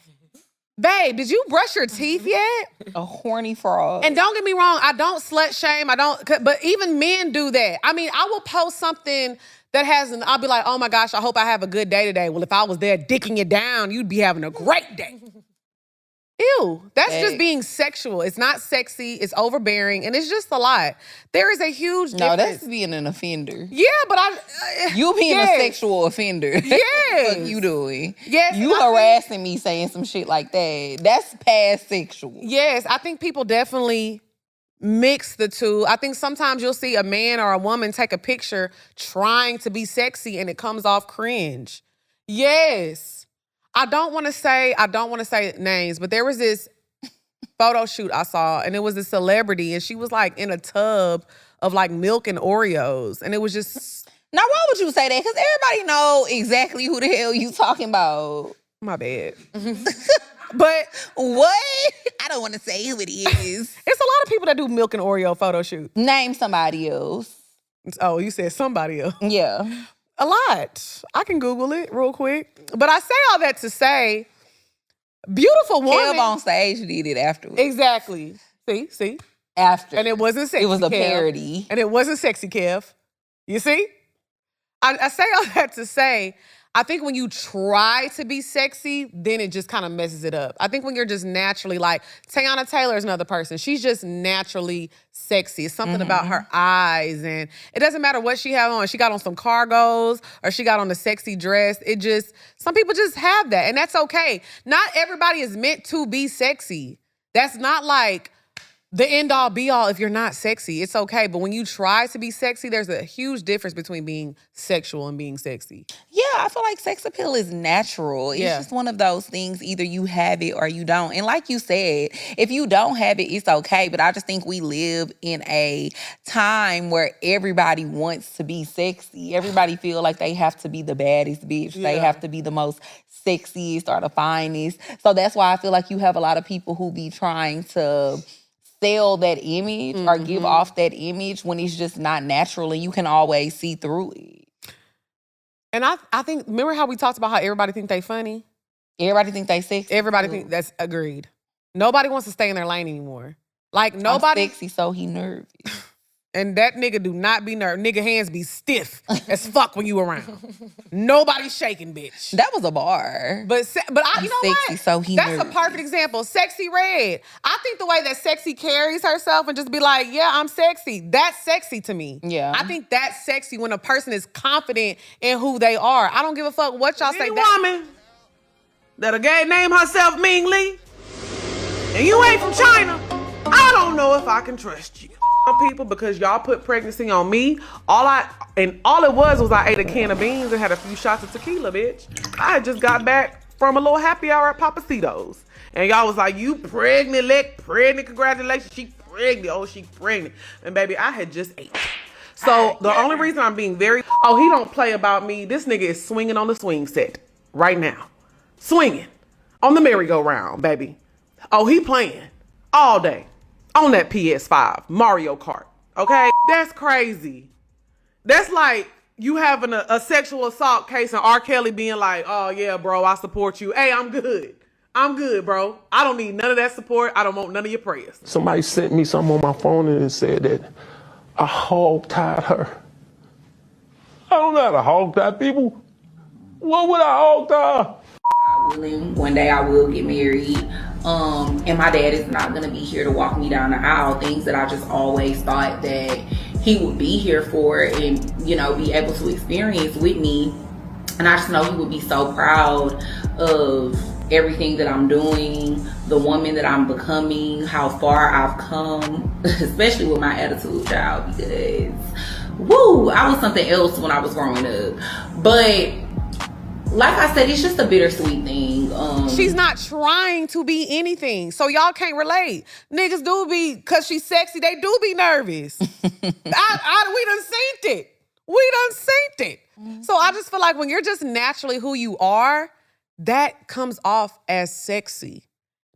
Babe, did you brush your teeth yet? A horny frog. And don't get me wrong, I don't slut shame. But even men do that. I mean, I will post something that I'll be like, oh my gosh, I hope I have a good day today. Well, if I was there dicking it down, you'd be having a great day. Ew, that's just being sexual. It's not sexy, it's overbearing, and it's just a lot. There is a huge difference. No, that's being an offender. Yeah, but you being a sexual offender. Yes. What you doing? Yes. You harassing me saying some shit like that. That's past sexual. Yes, I think people definitely mix the two. I think sometimes you'll see a man or a woman take a picture trying to be sexy and it comes off cringe. Yes. I don't want to say names, but there was this photo shoot I saw, and it was a celebrity, and she was like in a tub of like milk and Oreos, and it was just. Now, why would you say that? Because everybody know exactly who the hell you talking about. My bad. But what? I don't want to say who it is. It's a lot of people that do milk and Oreo photo shoot. Name somebody else. Oh, you said somebody else. Yeah. A lot. I can Google it real quick. But I say all that to say, beautiful woman. Kev on stage did it afterwards. Exactly. See? After. And it wasn't sexy, It was a Kev. parody. And it wasn't sexy, Kev. You see? I say all that to say, I think when you try to be sexy, then it just kind of messes it up. I think when you're just naturally like, Teyana Taylor is another person. She's just naturally sexy. It's something about her eyes, and it doesn't matter what she had on. She got on some cargos or she got on a sexy dress. Some people just have that, and that's okay. Not everybody is meant to be sexy. That's not like the end all be all if you're not sexy. It's okay. But when you try to be sexy, there's a huge difference between being sexual and being sexy. Yeah, I feel like sex appeal is natural. It's just one of those things, either you have it or you don't. And like you said, if you don't have it, it's okay. But I just think we live in a time where everybody wants to be sexy. Everybody feel like they have to be the baddest bitch. Yeah. They have to be the most sexiest or the finest. So that's why I feel like you have a lot of people who be trying to sell that image or give off that image when it's just not natural and you can always see through it. And I think, remember how we talked about how everybody think they funny? Everybody think they sexy. Everybody think that's agreed. Nobody wants to stay in their lane anymore. Like nobody. I'm sexy, so he nervous. And that nigga do not be nervous. Nigga hands be stiff as fuck when you around. Nobody shaking, bitch. That was a bar. But you know sexy, what? So he That's nervous. a perfect example. Sexy Red. I think the way that Sexy carries herself and just be like, yeah, I'm sexy. That's sexy to me. Yeah. I think that's sexy when a person is confident in who they are. I don't give a fuck what y'all say. Any woman that a gay name herself Ming Lee, and you ain't from China, I don't know if I can trust you. People, because y'all put pregnancy on me. All it was I ate a can of beans and had a few shots of tequila, bitch. I had just got back from a little happy hour at Papacitos. And y'all was like, you pregnant, congratulations. She pregnant. Oh, she pregnant. And baby, I had just ate. So the only reason I'm being he don't play about me. This nigga is swinging on the swing set right now. Swinging on the merry-go-round, baby. Oh, he playing all day. On that PS5, Mario Kart, okay? That's crazy. That's like you having a sexual assault case and R. Kelly being like, oh yeah, bro, I support you. Hey, I'm good, bro. I don't need none of that support. I don't want none of your prayers. Somebody sent me something on my phone and it said that I hog-tied her. I don't know how to hog-tie people. What would I hog-tie? One day I will get married. And my dad is not gonna be here to walk me down the aisle. Things that I just always thought that he would be here for and, you know, be able to experience with me. And I just know he would be so proud of everything that I'm doing, the woman that I'm becoming, how far I've come, especially with my attitude, child, because I was something else when I was growing up. But like I said, it's just a bittersweet thing. She's not trying to be anything, so y'all can't relate. Niggas do be, cause she's sexy, they do be nervous. We done seen it. So I just feel like when you're just naturally who you are, that comes off as sexy.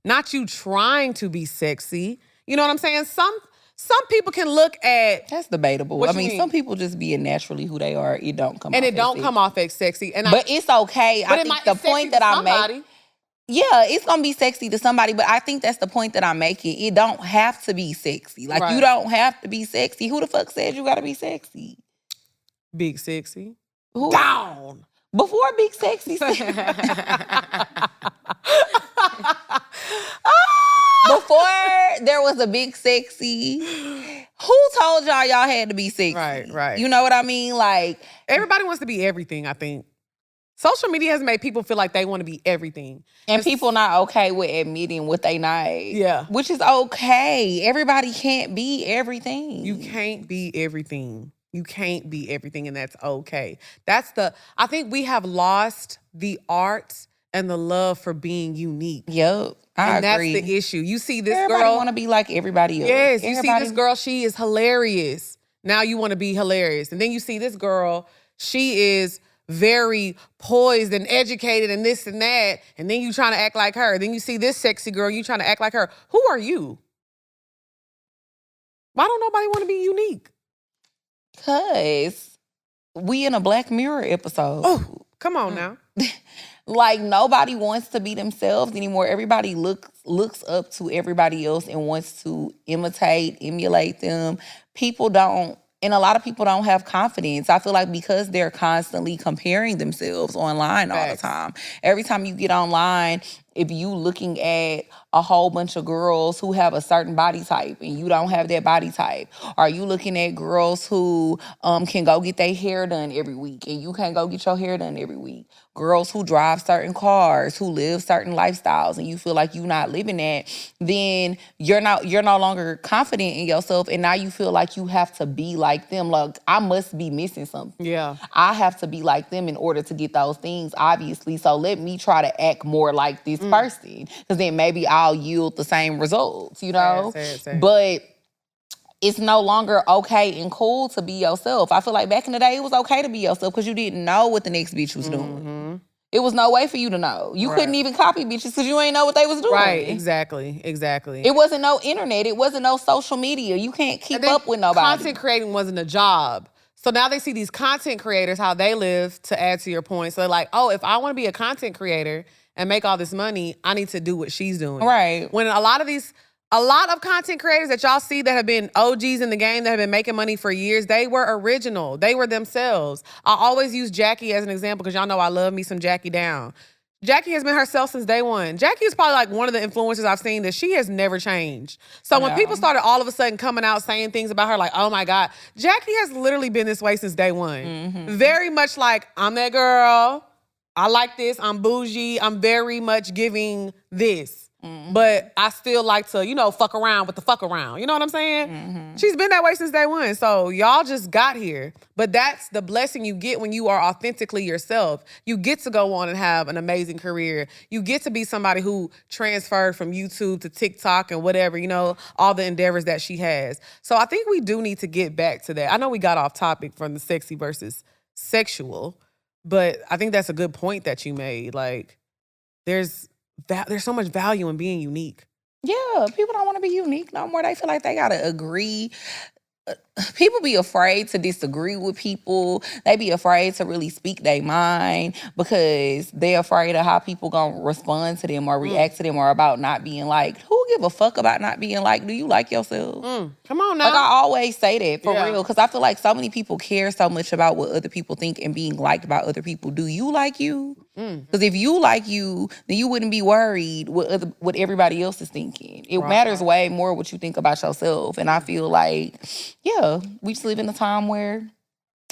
Not you trying to be sexy. You know what I'm saying? Some people can look at... That's debatable. I mean, some people just being naturally who they are, it don't come off and it don't come off as sexy. But it's okay. I think the point that I make... Yeah, it's gonna be sexy to somebody, but I think that's the point that I'm making. It don't have to be sexy. Like, you don't have to be sexy. Who the fuck said you gotta be sexy? Big Sexy. Who? Down. Before Big Sexy. Before there was a Big Sexy, who told y'all had to be sexy? Right. You know what I mean? Like, everybody wants to be everything, I think. Social media has made people feel like they want to be everything. And people not okay with admitting what they not. Yeah. Which is okay. Everybody can't be everything. You can't be everything. You can't be everything, and that's okay. I think we have lost the art and the love for being unique. Yep. I agree. That's the issue. You see this everybody girl. want to be like everybody else. Yes, you see this girl, she is hilarious. Now you want to be hilarious. And then you see this girl, she is very poised and educated and this and that. And then you trying to act like her. Then you see this sexy girl, you trying to act like her. Who are you? Why don't nobody want to be unique? Because we in a Black Mirror episode. Oh, come on now. Like, nobody wants to be themselves anymore. Everybody looks up to everybody else and wants to emulate them. People don't, and a lot of people don't have confidence. I feel like because they're constantly comparing themselves online all the time. Every time you get online, if you looking at a whole bunch of girls who have a certain body type and you don't have that body type, are you looking at girls who can go get their hair done every week and you can't go get your hair done every week? Girls who drive certain cars, who live certain lifestyles, and you feel like you're not living that, then you're no longer confident in yourself, and now you feel like you have to be like them. Like, I must be missing something. Yeah. I have to be like them in order to get those things, obviously. So let me try to act more like this person, because then maybe I'll yield the same results, you know? Sad. But it's no longer okay and cool to be yourself. I feel like back in the day, it was okay to be yourself because you didn't know what the next bitch was doing. It was no way for you to know. You couldn't even copy bitches because you ain't know what they was doing. Right, exactly. It wasn't no internet. It wasn't no social media. You can't keep up with nobody. Content creating wasn't a job. So now they see these content creators, how they live, to add to your point. So they're like, oh, if I want to be a content creator and make all this money, I need to do what she's doing. Right. When a lot of content creators that y'all see that have been OGs in the game, that have been making money for years, they were original. They were themselves. I always use Jackie as an example because y'all know I love me some Jackie Down. Jackie has been herself since day one. Jackie is probably like one of the influencers I've seen that she has never changed. So when people started all of a sudden coming out saying things about her like, oh my God, Jackie has literally been this way since day one. Very much like, I'm that girl. I like this. I'm bougie. I'm very much giving this. But I still like to, fuck around with the fuck around. You know what I'm saying? She's been that way since day one. So y'all just got here. But that's the blessing you get when you are authentically yourself. You get to go on and have an amazing career. You get to be somebody who transferred from YouTube to TikTok and whatever, all the endeavors that she has. So I think we do need to get back to that. I know we got off topic from the sexy versus sexual, but I think that's a good point that you made. Like, there's so much value in being unique. Yeah, people don't want to be unique no more. They feel like they got to agree. People be afraid to disagree with people. They be afraid to really speak their mind because they're afraid of how people gonna respond to them or react to them or about not being liked. Who give a fuck about not being liked? Do you like yourself? Come on now. Like, I always say that, for real, because I feel like so many people care so much about what other people think and being liked by other people. Do you like you? Because if you like you, then you wouldn't be worried what everybody else is thinking. It matters way more what you think about yourself. And I feel like, we just live in a time where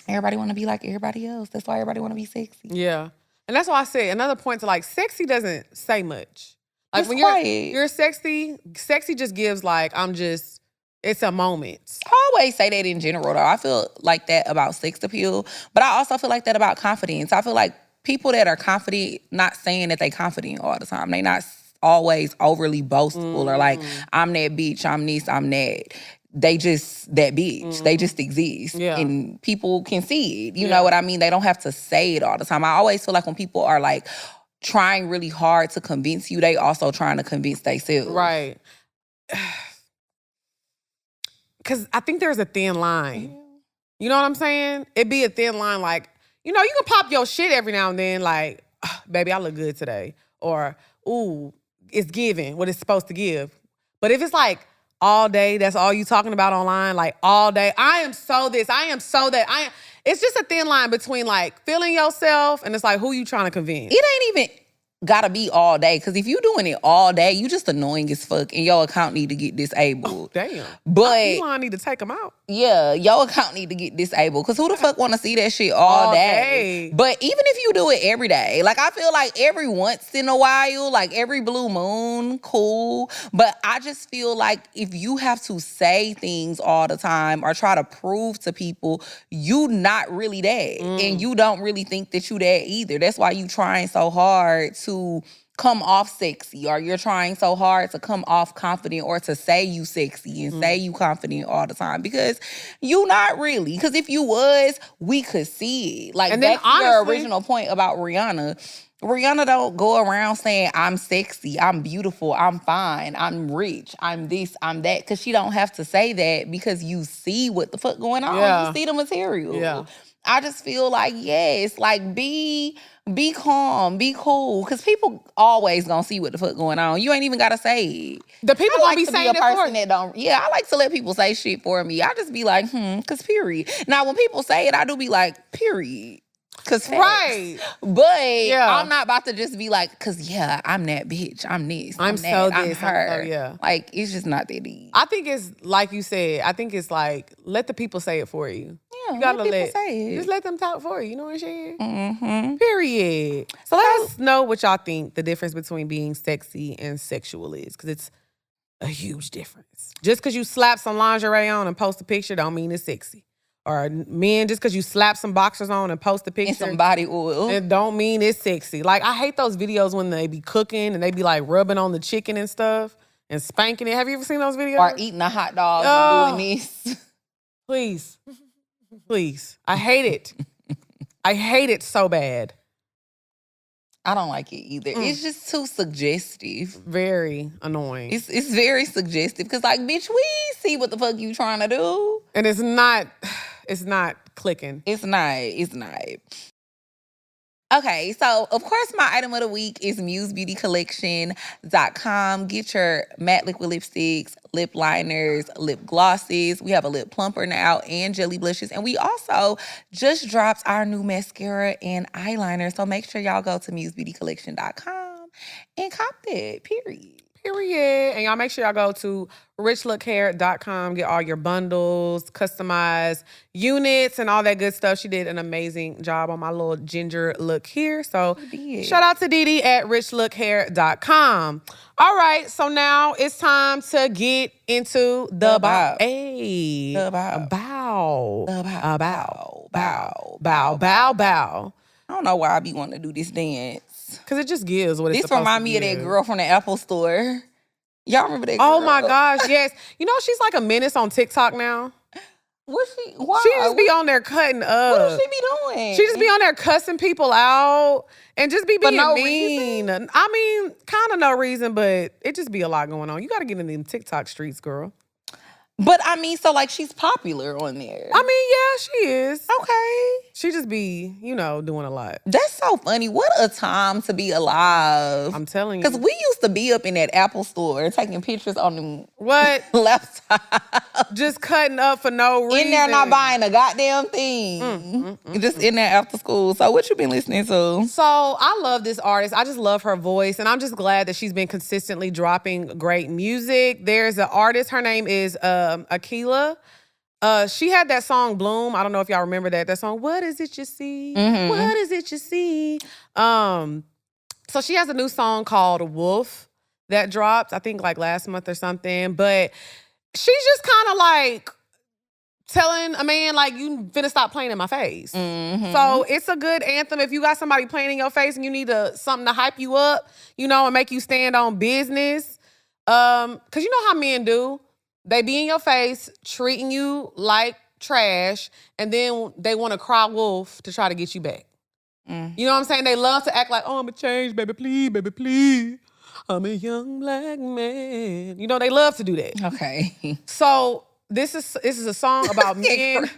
everybody want to be like everybody else. That's why everybody want to be sexy. Yeah. And that's why I say another point to, like, sexy doesn't say much. Like, It's when quiet. you're sexy just gives like, it's a moment. I always say that in general, though. I feel like that about sex appeal, but I also feel like that about confidence. I feel like people that are confident, not saying that they confident all the time. They not always overly boastful or like, I'm that bitch, I'm this, I'm that. They just that bitch. They just exist. Yeah. And people can see it. You know what I mean? They don't have to say it all the time. I always feel like when people are like trying really hard to convince you, they also trying to convince themselves. Right. Because I think there's a thin line. You know what I'm saying? It'd be a thin line, like, you can pop your shit every now and then, like, baby, I look good today. Or ooh, it's giving what it's supposed to give. But if it's like all day, that's all you talking about online, like all day, I am so this, I am so that, it's just a thin line between like feeling yourself and it's like, who you trying to convince? It ain't even gotta be all day. Because if you doing it all day, you just annoying as fuck and your account need to get disabled. Damn. But Elon need to take them out. yeah, your account need to get disabled. Because who the fuck want to see that shit all day? But even if you do it every day, like I feel like every once in a while, like every blue moon, cool. But I just feel like if you have to say things all the time or try to prove to people you not really that and you don't really think that you that either. That's why you trying so hard to come off sexy, or you're trying so hard to come off confident or to say you sexy and say you confident all the time, because you not really. Because if you was, we could see it. Like, and then back to your original point about Rihanna. Rihanna don't go around saying I'm sexy, I'm beautiful, I'm fine, I'm rich, I'm this, I'm that, because she don't have to say that because you see what the fuck going on. Yeah. You see the material. Yeah. I just feel like, yes, like be calm, be cool, because people always gonna see what the fuck going on. You ain't even gotta say it. The people I gonna like be to saying be a it for person you. that don't. Yeah, I like to let people say shit for me. I just be like, because period. Now when people say it, I do be like, period. Cause facts. Right. But Yeah. I'm not about to just be like, cause yeah, I'm that bitch. I'm this. I'm that, so I'm this, her. I'm so, yeah. Like, it's just not that deep. I think it's like you said. I think it's like let the people say it for you. Yeah, You gotta let people say it. Just let them talk for you. You know what I'm saying? Mm-hmm. Period. So let us know what y'all think the difference between being sexy and sexual is, because it's a huge difference. Just because you slap some lingerie on and post a picture don't mean it's sexy. Or men, just because you slap some boxers on and post a picture, And some body oil. it don't mean it's sexy. Like, I hate those videos when they be cooking and they be like rubbing on the chicken and stuff and spanking it. Have you ever seen those videos? Or eating a hot dog Oh. and doing this. Please. Please. I hate it. I hate it so bad. I don't like it either. It's just too suggestive. Very annoying. It's very suggestive because, like, bitch, we see what the fuck you trying to do. And it's not clicking. It's not. Okay, so of course my item of the week is musebeautycollection.com. Get your matte liquid lipsticks, lip liners, lip glosses. We have a lip plumper now and jelly blushes. And we also just dropped our new mascara and eyeliner. So make sure y'all go to musebeautycollection.com and cop that, period. And y'all make sure y'all go to richlookhair.com, get all your bundles, customized units, and all that good stuff. She did an amazing job on my little ginger look here. So shout out to Didi at richlookhair.com. All right, so now it's time to get into the bow. Hey. The Bow. I don't know why I be wanting to do this dance. Because it just gives what it's This supposed to remind me of give. that girl from the Apple store. Y'all remember that girl? Oh my gosh, yes. You know, she's like a menace on TikTok now. What's she? Why? She just be on there cutting up. What does she be doing? She just be on there cussing people out and just be being no mean. reason? I mean, kind of no reason, but it just be a lot going on. You got to get in them TikTok streets, girl. But I mean, so like she's popular on there. I mean, yeah, she is. Okay. She just be, doing a lot. That's so funny. What a time to be alive. I'm telling you. Because we used to be up in that Apple store taking pictures on them What? laptop. Just cutting up for no reason. In there not buying a goddamn thing. Just in there after school. So what you been listening to? So I love this artist. I just love her voice. And I'm just glad that she's been consistently dropping great music. There's an artist. Her name is Akila. She had that song Bloom. I don't know if y'all remember that song. What is it you see? What is it you see? So she has a new song called Wolf that dropped, I think like last month or something. But she's just kind of like telling a man like, you finna stop playing in my face. So it's a good anthem if you got somebody playing in your face and you need something to hype you up, and make you stand on business. Cause you know how men do. They be in your face, treating you like trash, and then they want to cry wolf to try to get you back. You know what I'm saying? They love to act like, oh, I'm a change, baby, please. I'm a young black man. They love to do that. Okay. So this is a song about men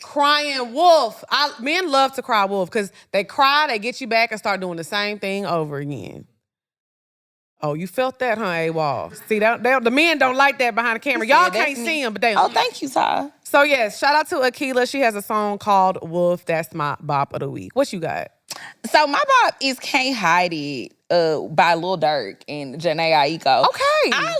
crying wolf. Men love to cry wolf because they cry, they get you back and start doing the same thing over again. Oh, you felt that, huh, AWOL? See, the men don't like that behind the camera. Y'all can't see them, but they. Oh, thank you, Ty. So, yes, shout out to Akila. She has a song called Wolf. That's my bop of the week. What you got? So my bop is Can't Hide It by Lil Durk and Janae Aiko. Okay. I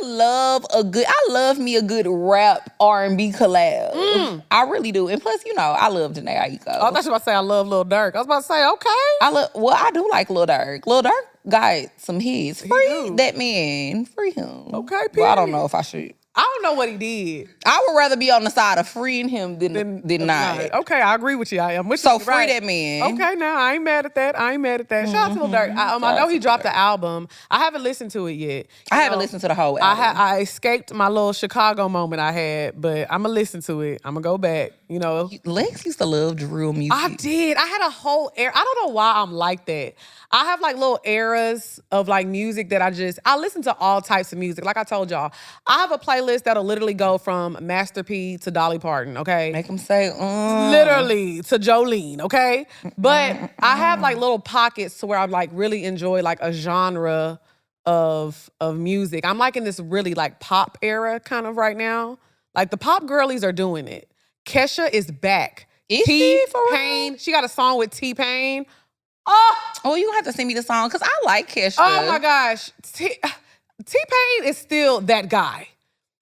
love me a good rap R&B collab. I really do. And plus, I love Janae Aiko. Oh, I thought you were about to say I love Lil Durk. I was about to say, okay. I do like Lil Durk. Lil Durk got some hits. Free that man. Free him. Okay, well, I don't know if I should. I don't know what he did. I would rather be on the side of freeing him than not. Okay, I agree with you. I am. So free that man. Okay, now I ain't mad at that. Shout out to Lil Durk. I know he dropped the album. I haven't listened to it yet. I haven't listened to the whole album. I escaped my little Chicago moment I had, but I'm gonna listen to it. I'm gonna go back. Lex used to love drill music. I did. I had a whole era. I don't know why I'm like that. I have like little eras of like music that I listen to all types of music. Like I told y'all, I have a playlist that'll literally go from Master P to Dolly Parton, okay? Make them say, Literally to Jolene, okay? But I have like little pockets to where I like really enjoy like a genre of music. I'm like in this really like pop era kind of right now. Like the pop girlies are doing it. Kesha is back. Is she for real? T-Pain. She got a song with T-Pain. Oh, you gonna have to send me the song because I like Kesha. Oh my gosh. T-Pain is still that guy.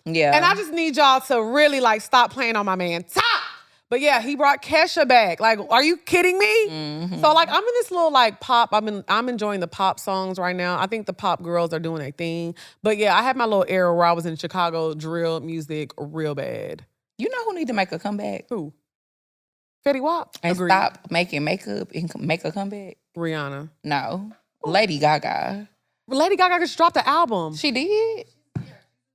Yeah. And I just need y'all to really like stop playing on my man Top. But yeah, he brought Kesha back. Like, are you kidding me? Mm-hmm. So like I'm in this little like pop. I'm enjoying the pop songs right now. I think the pop girls are doing their thing. But yeah, I had my little era where I was in Chicago drill music real bad. You know who need to make a comeback? Who? Fetty Wap. And Agreed. stop making makeup and make a comeback? Rihanna. No. Lady Gaga. Lady Gaga just dropped the album. She did?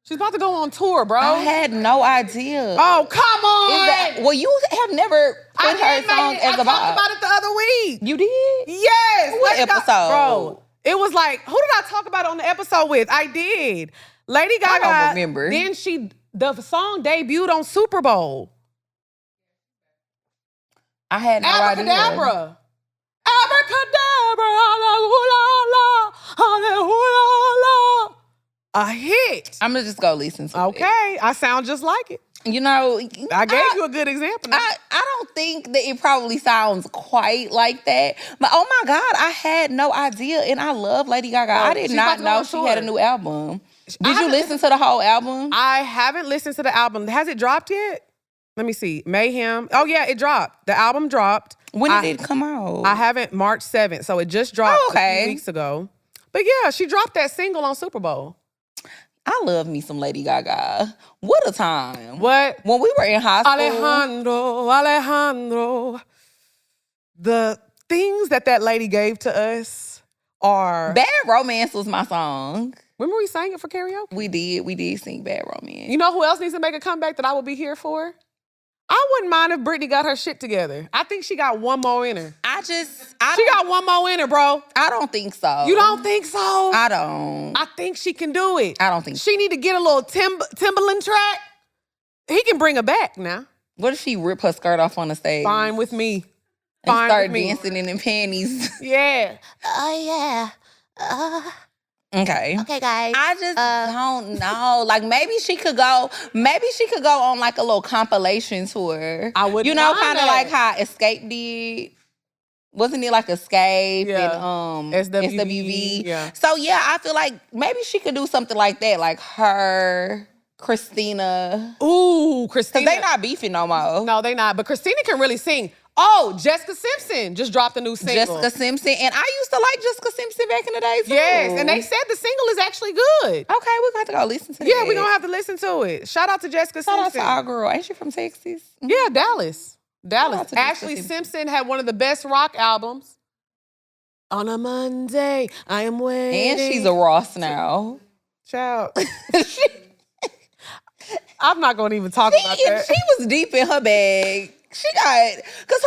She's about to go on tour, bro. I had no idea. Oh, come on. Well, you have never put her song as a I talked about it the other week. You did? Yes. What episode? Bro, it was like, who did I talk about on the episode with? I did. Lady Gaga. I don't remember. Then the song debuted on Super Bowl. I had no idea. Abracadabra. Abracadabra. Hallelujah. A hit. I'm gonna just go listen to it. Okay. I sound just like it. I gave you a good example. I don't think that it probably sounds quite like that. But oh my God, I had no idea. And I love Lady Gaga. I did not know she had a new album. Did you listen to the whole album? I haven't listened to the album. Has it dropped yet? Let me see. Mayhem. Oh, yeah, it dropped. The album dropped. When did it come out? I haven't. March 7th. So it just dropped a few weeks ago. But yeah, she dropped that single on Super Bowl. I love me some Lady Gaga. What a time. What? When we were in high school. Alejandro. The things that lady gave to us are... Bad Romance was my song. Remember we sang it for karaoke? We did sing Bad Romance. You know who else needs to make a comeback that I would be here for? I wouldn't mind if Britney got her shit together. I think she got one more in her. She got one more in her, bro. I don't think so. You don't think so? I don't. I think she can do it. I don't think she need to get a little Timberland track. He can bring her back now. What if she rip her skirt off on the stage? Fine with me. And start dancing in them panties. Yeah. Oh, yeah. Okay. Okay, guys. I just don't know. Like maybe she could go on like a little compilation tour. I would, kind of like how Escape did. Wasn't it like Escape and SWV? Yeah. So yeah, I feel like maybe she could do something like that, like her, Christina. Ooh, Christina. Because they not beefing no more. No, they not. But Christina can really sing. Oh, Jessica Simpson just dropped a new single. Jessica Simpson. And I used to like Jessica Simpson back in the day too. Yes, and they said the single is actually good. Okay, we're going to have to go listen to it. Yeah, we're going to have to listen to it. Shout out to Jessica Simpson. Shout out to our girl. Ain't she from Texas? Yeah, Dallas. to Ashley Simpson had one of the best rock albums. On a Monday, I am waiting. And she's a Ross now. Child. I'm not going to even talk about that. She was deep in her bag. She got, because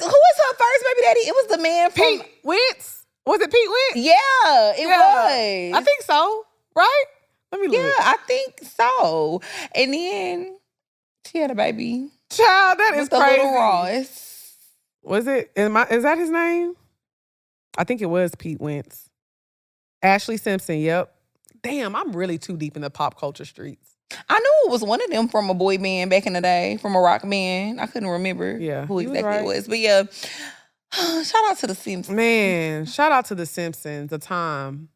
who was her first baby daddy? It was the man from Pete Wentz. Was it Pete Wentz? Yeah, it was. I think so, right? Let me look. Yeah, I think so. And then she had a baby. Child, that is with crazy. Little Ross. Was it? Is that his name? I think it was Pete Wentz. Ashley Simpson, yep. damn, I'm really too deep in the pop culture streets. I knew it was one of them from a boy band back in the day, from a rock band. I couldn't remember who exactly it was. But yeah, shout out to The Simpsons. Man, shout out to The Simpsons, the time.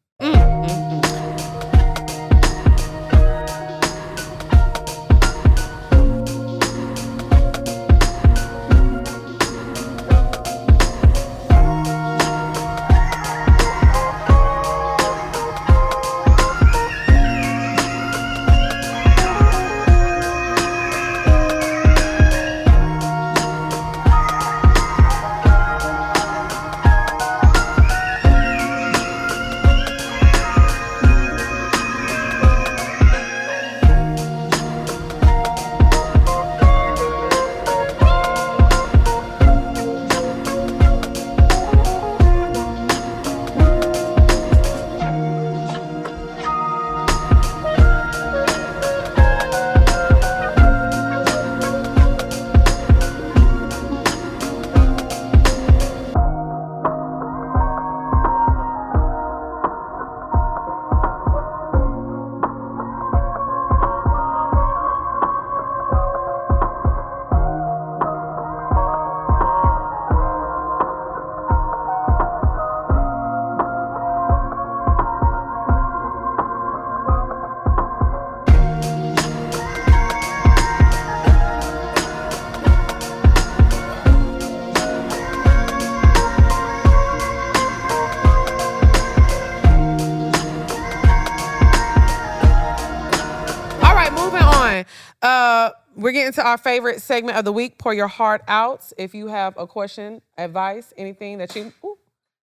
We're getting to our favorite segment of the week, Pour Your Heart Out. If you have a question, advice, anything that you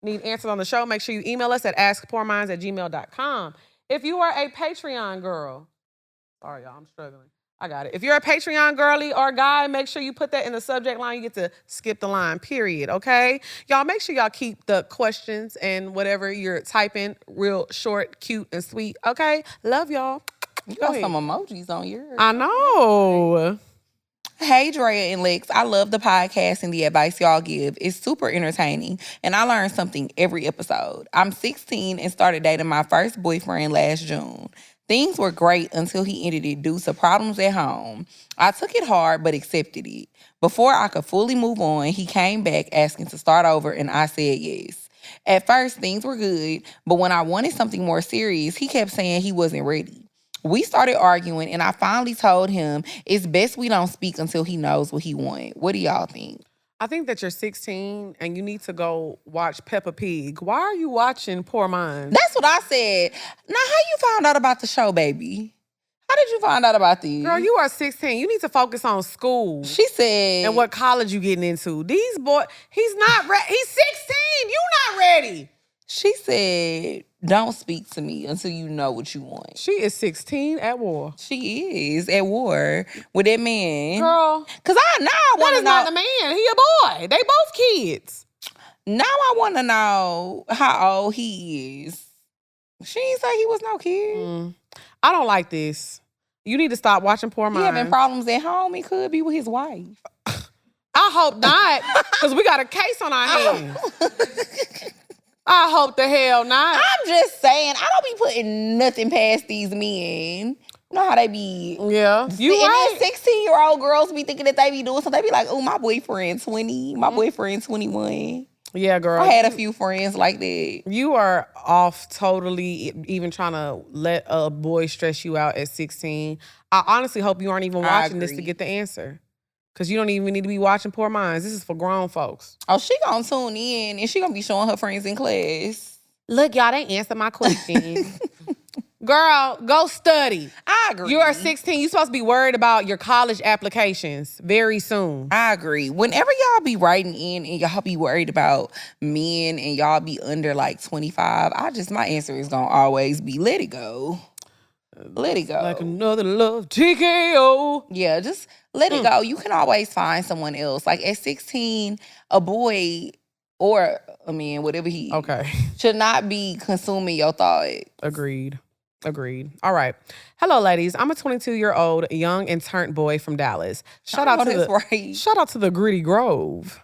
need answered on the show, make sure you email us at askpourminds@gmail.com. If you are a Patreon girl, sorry y'all, I'm struggling. I got it. If you're a Patreon girly or guy, make sure you put that in the subject line. You get to skip the line, period, okay? Y'all make sure y'all keep the questions and whatever you're typing real short, cute, and sweet, okay? Love y'all. You got some emojis on yours. I know. Hey, Drea and Lex. I love the podcast and the advice y'all give. It's super entertaining, and I learn something every episode. I'm 16 and started dating my first boyfriend last June. Things were great until he ended it due to problems at home. I took it hard, but accepted it. Before I could fully move on, he came back asking to start over, and I said yes. At first, things were good, but when I wanted something more serious, he kept saying he wasn't ready. We started arguing, and I finally told him it's best we don't speak until he knows what he wants. What do y'all think? I think that you're 16 and you need to go watch Peppa Pig. Why are you watching Poor Minds? That's what I said. Now, how you found out about the show, baby? How did you find out about these? Girl, you are 16. You need to focus on school. She said. And what college you getting into. These boys, he's not ready. He's 16. You not ready. She said, don't speak to me until you know what you want. She is 16 at war. She is at war with that man. Girl. Because I want to know. That is not the man. He a boy. They both kids. Now I want to know how old he is. She ain't say he was no kid. I don't like this. You need to stop watching Poor Minds. He having problems at home. He could be with his wife. I hope not, because we got a case on our hands. I hope the hell not. I'm just saying, I don't be putting nothing past these men. You know how they be. Yeah, you right. 16-year-old girls be thinking that they be doing something. They be like, oh, my boyfriend 20, my boyfriend 21. Yeah, girl. I had a few friends like that. You are off totally, even trying to let a boy stress you out at 16. I honestly hope you aren't even watching this to get the answer. Because you don't even need to be watching Poor Minds. This is for grown folks. Oh, she gonna tune in and she gonna be showing her friends in class. Look, y'all, they answered my question. Girl, go study. I agree. You are 16. You're supposed to be worried about your college applications very soon. I agree. Whenever y'all be writing in and y'all be worried about men and y'all be under like 25, my answer is gonna always be let it go. Let it go. Like another love TKO. Yeah, just let it go. You can always find someone else. Like at 16, a boy or a man, whatever he should not be consuming your thought. Agreed. All right. Hello, ladies. I'm a 22-year-old young and turned boy from Dallas. Shout out to the Gritty Grove.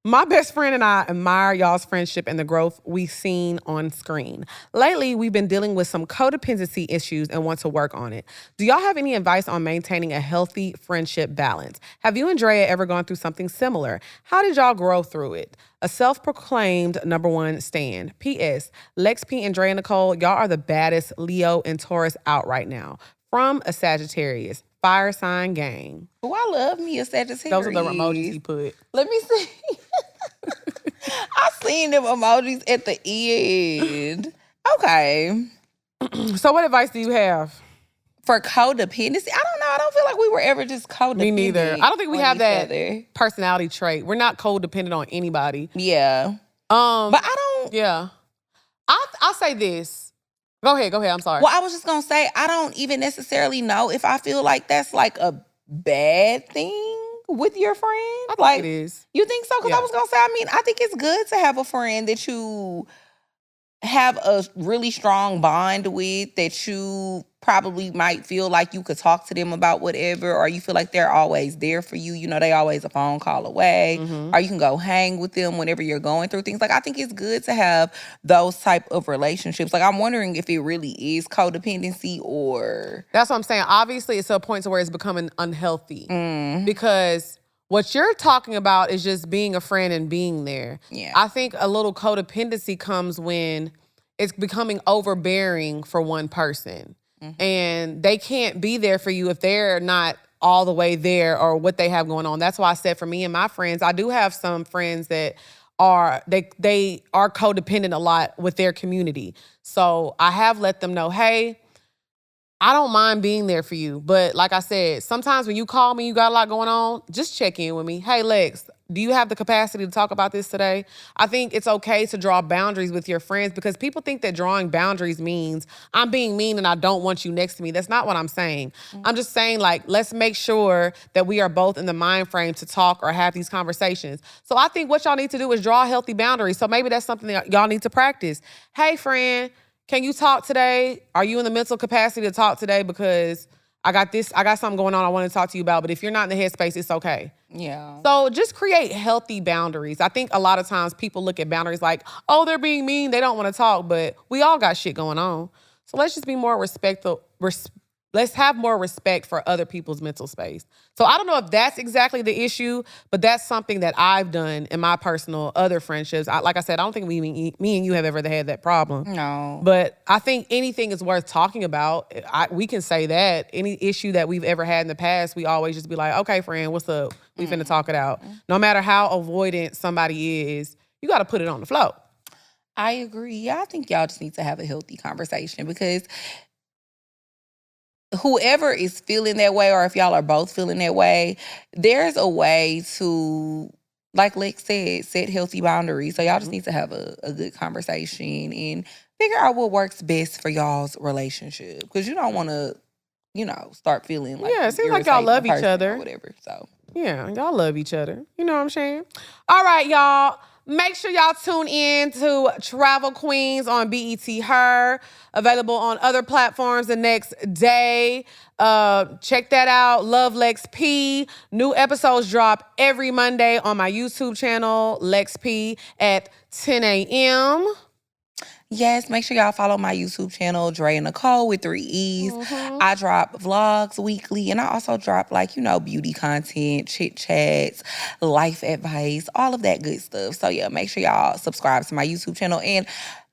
My best friend and I admire y'all's friendship and the growth we've seen on screen. Lately, we've been dealing with some codependency issues and want to work on it. Do y'all have any advice on maintaining a healthy friendship balance? Have you and Drea ever gone through something similar? How did y'all grow through it? A self-proclaimed #1 stan. P.S. Lex P and Drea Nicole, y'all are the baddest Leo and Taurus out right now. From a Sagittarius. Fire sign gang. Oh, I love me a Sagittarius. Those are the emojis he put. Let me see. I seen them emojis at the end. Okay. So what advice do you have? For codependency? I don't know. I don't feel like we were ever just codependent. Me neither. I don't think we have that other personality trait. We're not codependent on anybody. Yeah. But I don't. Yeah. I'll say this. Go ahead. I'm sorry. Well, I was just going to say, I don't even necessarily know if I feel like that's like a bad thing with your friend. I think like, it is. You think so? Because I was going to say, I mean, I think it's good to have a friend that you have a really strong bond with, that you probably might feel like you could talk to them about whatever, or you feel like they're always there for you. You know, they always a phone call away, or you can go hang with them whenever you're going through things. Like, I think it's good to have those type of relationships. Like, I'm wondering if it really is codependency or... That's what I'm saying. Obviously, it's to a point to where it's becoming unhealthy because what you're talking about is just being a friend and being there. Yeah. I think a little codependency comes when it's becoming overbearing for one person. And they can't be there for you if they're not all the way there or what they have going on. That's why I said for me and my friends, I do have some friends that are, they are codependent a lot with their community. So I have let them know, hey, I don't mind being there for you. But like I said, sometimes when you call me, you got a lot going on, just check in with me. Hey, Lex, do you have the capacity to talk about this today? I think it's okay to draw boundaries with your friends because people think that drawing boundaries means I'm being mean and I don't want you next to me. That's not what I'm saying. I'm just saying, like, let's make sure that we are both in the mind frame to talk or have these conversations. So I think what y'all need to do is draw healthy boundaries. So maybe that's something that y'all need to practice. Hey, friend, can you talk today? Are you in the mental capacity to talk today? Because I got something going on I want to talk to you about, but if you're not in the headspace, it's okay. Yeah. So just create healthy boundaries. I think a lot of times people look at boundaries like, oh, they're being mean, they don't want to talk, but we all got shit going on. So let's just be more respectful. Let's have more respect for other people's mental space. So I don't know if that's exactly the issue, but that's something that I've done in my personal other friendships. Like I said, I don't think me and you have ever had that problem. No. But I think anything is worth talking about. We can say that. Any issue that we've ever had in the past, we always just be like, okay, friend, what's up? We finna talk it out. No matter how avoidant somebody is, you got to put it on the floor. I agree. Yeah, I think y'all just need to have a healthy conversation because whoever is feeling that way, or if y'all are both feeling that way, there's a way to, like Lex said, set healthy boundaries. So y'all just need to have a good conversation and figure out what works best for y'all's relationship. Because you don't want to, start feeling like... Yeah, it seems like y'all love each other. Or whatever, so... Yeah, y'all love each other. You know what I'm saying? All right, y'all. Make sure y'all tune in to Travel Queens on BET Her. Available on other platforms the next day. Check that out. Love Lex P. New episodes drop every Monday on my YouTube channel, Lex P, at 10 a.m. Yes, make sure y'all follow my YouTube channel, Drea Nicole with 3 E's. I drop vlogs weekly, and I also drop, beauty content, chit chats, life advice, all of that good stuff. So, yeah, make sure y'all subscribe to my YouTube channel and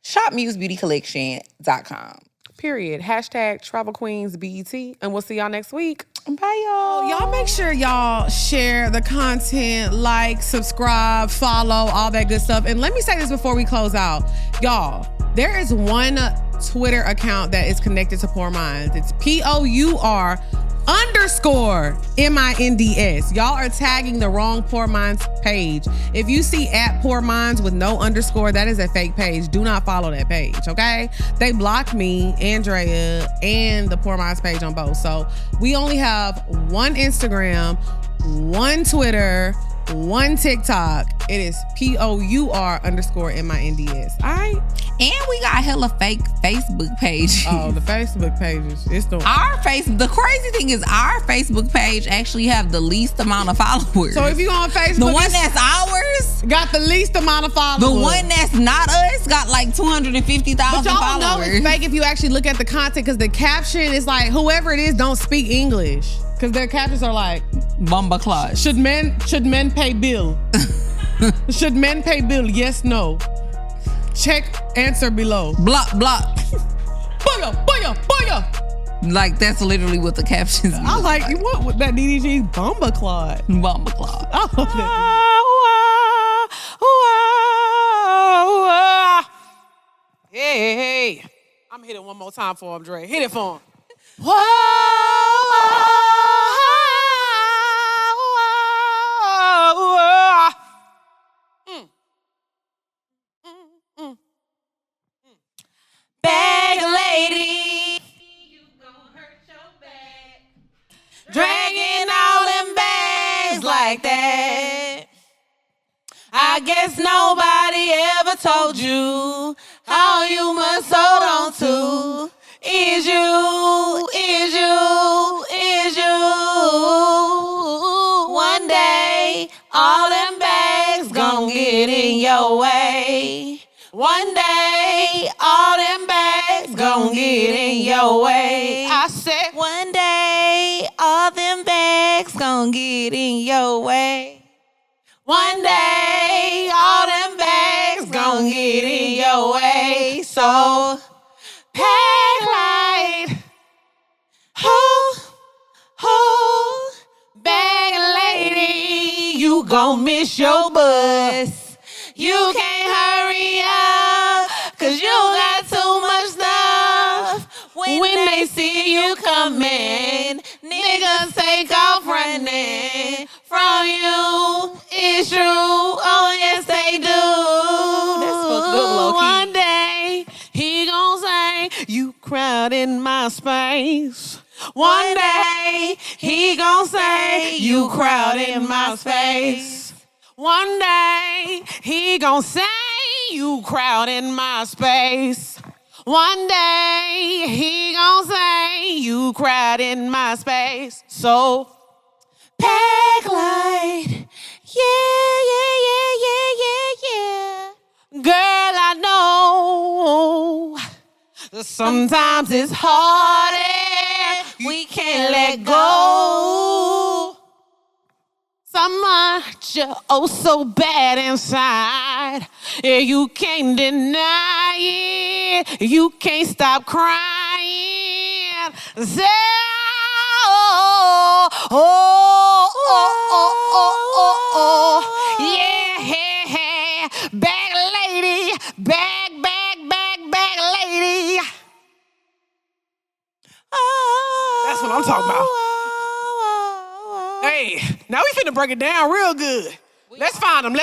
shopmusebeautycollection.com. Period. # Travel Queens BET, and we'll see y'all next week. Bye, y'all. Y'all make sure y'all share the content, like, subscribe, follow, all that good stuff. And let me say this before we close out. Y'all, there is one Twitter account that is connected to Poor Minds. It's POUR_MINDS. Y'all are tagging the wrong Poor Minds page. If you see @Poor Minds with no underscore, that is a fake page. Do not follow that page, okay? They blocked me, Andrea, and the Poor Minds page on both. So we only have one Instagram, one Twitter, one TikTok. It is POUR_MINDS. All right. And we got hella fake Facebook pages. Oh, the Facebook pages. It's the The crazy thing is our Facebook page actually have the least amount of followers. So if you go on Facebook, the one that's ours got the least amount of followers. The one that's not us got like 250,000 followers. But y'all know it's fake if you actually look at the content, because the caption is like, whoever it is don't speak English. Because their captions are like, Bomba clause. Should men pay bill? Should men pay bill? Yes, no. Check answer below. Block. Booyah, booyah, booyah. Like, that's literally what the captions mean. I like you want with that DDG Bomba Claude. Bomba Claude. I love that. Hey. I'm gonna hit it one more time for him, Dre. Hit it for him. Bag lady, you gon' hurt your back. Dragging all them bags like that. I guess nobody ever told you all you must hold on to is you. One day, all them bags gon' get in your way. One day, all them bags gon' get in your way. I said, one day, all them bags gon' get in your way. One day, all them bags gon' get in your way. So, pack light. Bag lady, you gon' miss your bus. You can't hurry up, 'cause you got too much stuff. When they see you coming, niggas take off running from you. It's true, oh yes they do. That's supposed to low key. One day, he gon' say, you crowding my space. One day, he gon' say, you crowding my space. One day, he gon' say, you crowding my space. One day, he gon' say, you crowding my space. So, pack light. Yeah. Girl, I know sometimes it's hard and we can't let go. So much, oh so bad inside. Yeah, you can't deny it. You can't stop crying. So, yeah. Bag lady, bag lady. That's what I'm talking about. Hey, now we finna break it down real good. Let's find them.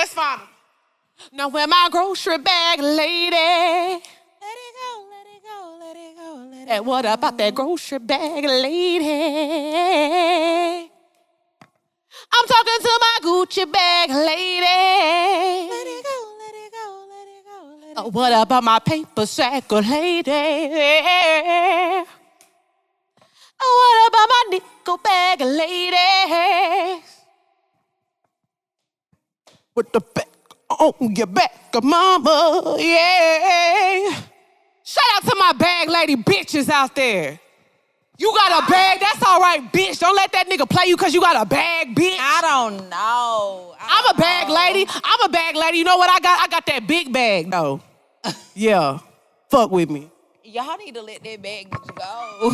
Now where my grocery bag lady? Let it go. Hey, what about that grocery bag lady? I'm talking to my Gucci bag lady. Let it go. What about my paper sack lady? What about my nickel bag lady? With the back on your back, mama, yeah. Shout out to my bag lady bitches out there. You got a bag, that's all right, bitch. Don't let that nigga play you because you got a bag, bitch. I don't know. I'm a bag lady. You know what I got? I got that big bag, though. Yeah. Fuck with me. Y'all need to let that bag go.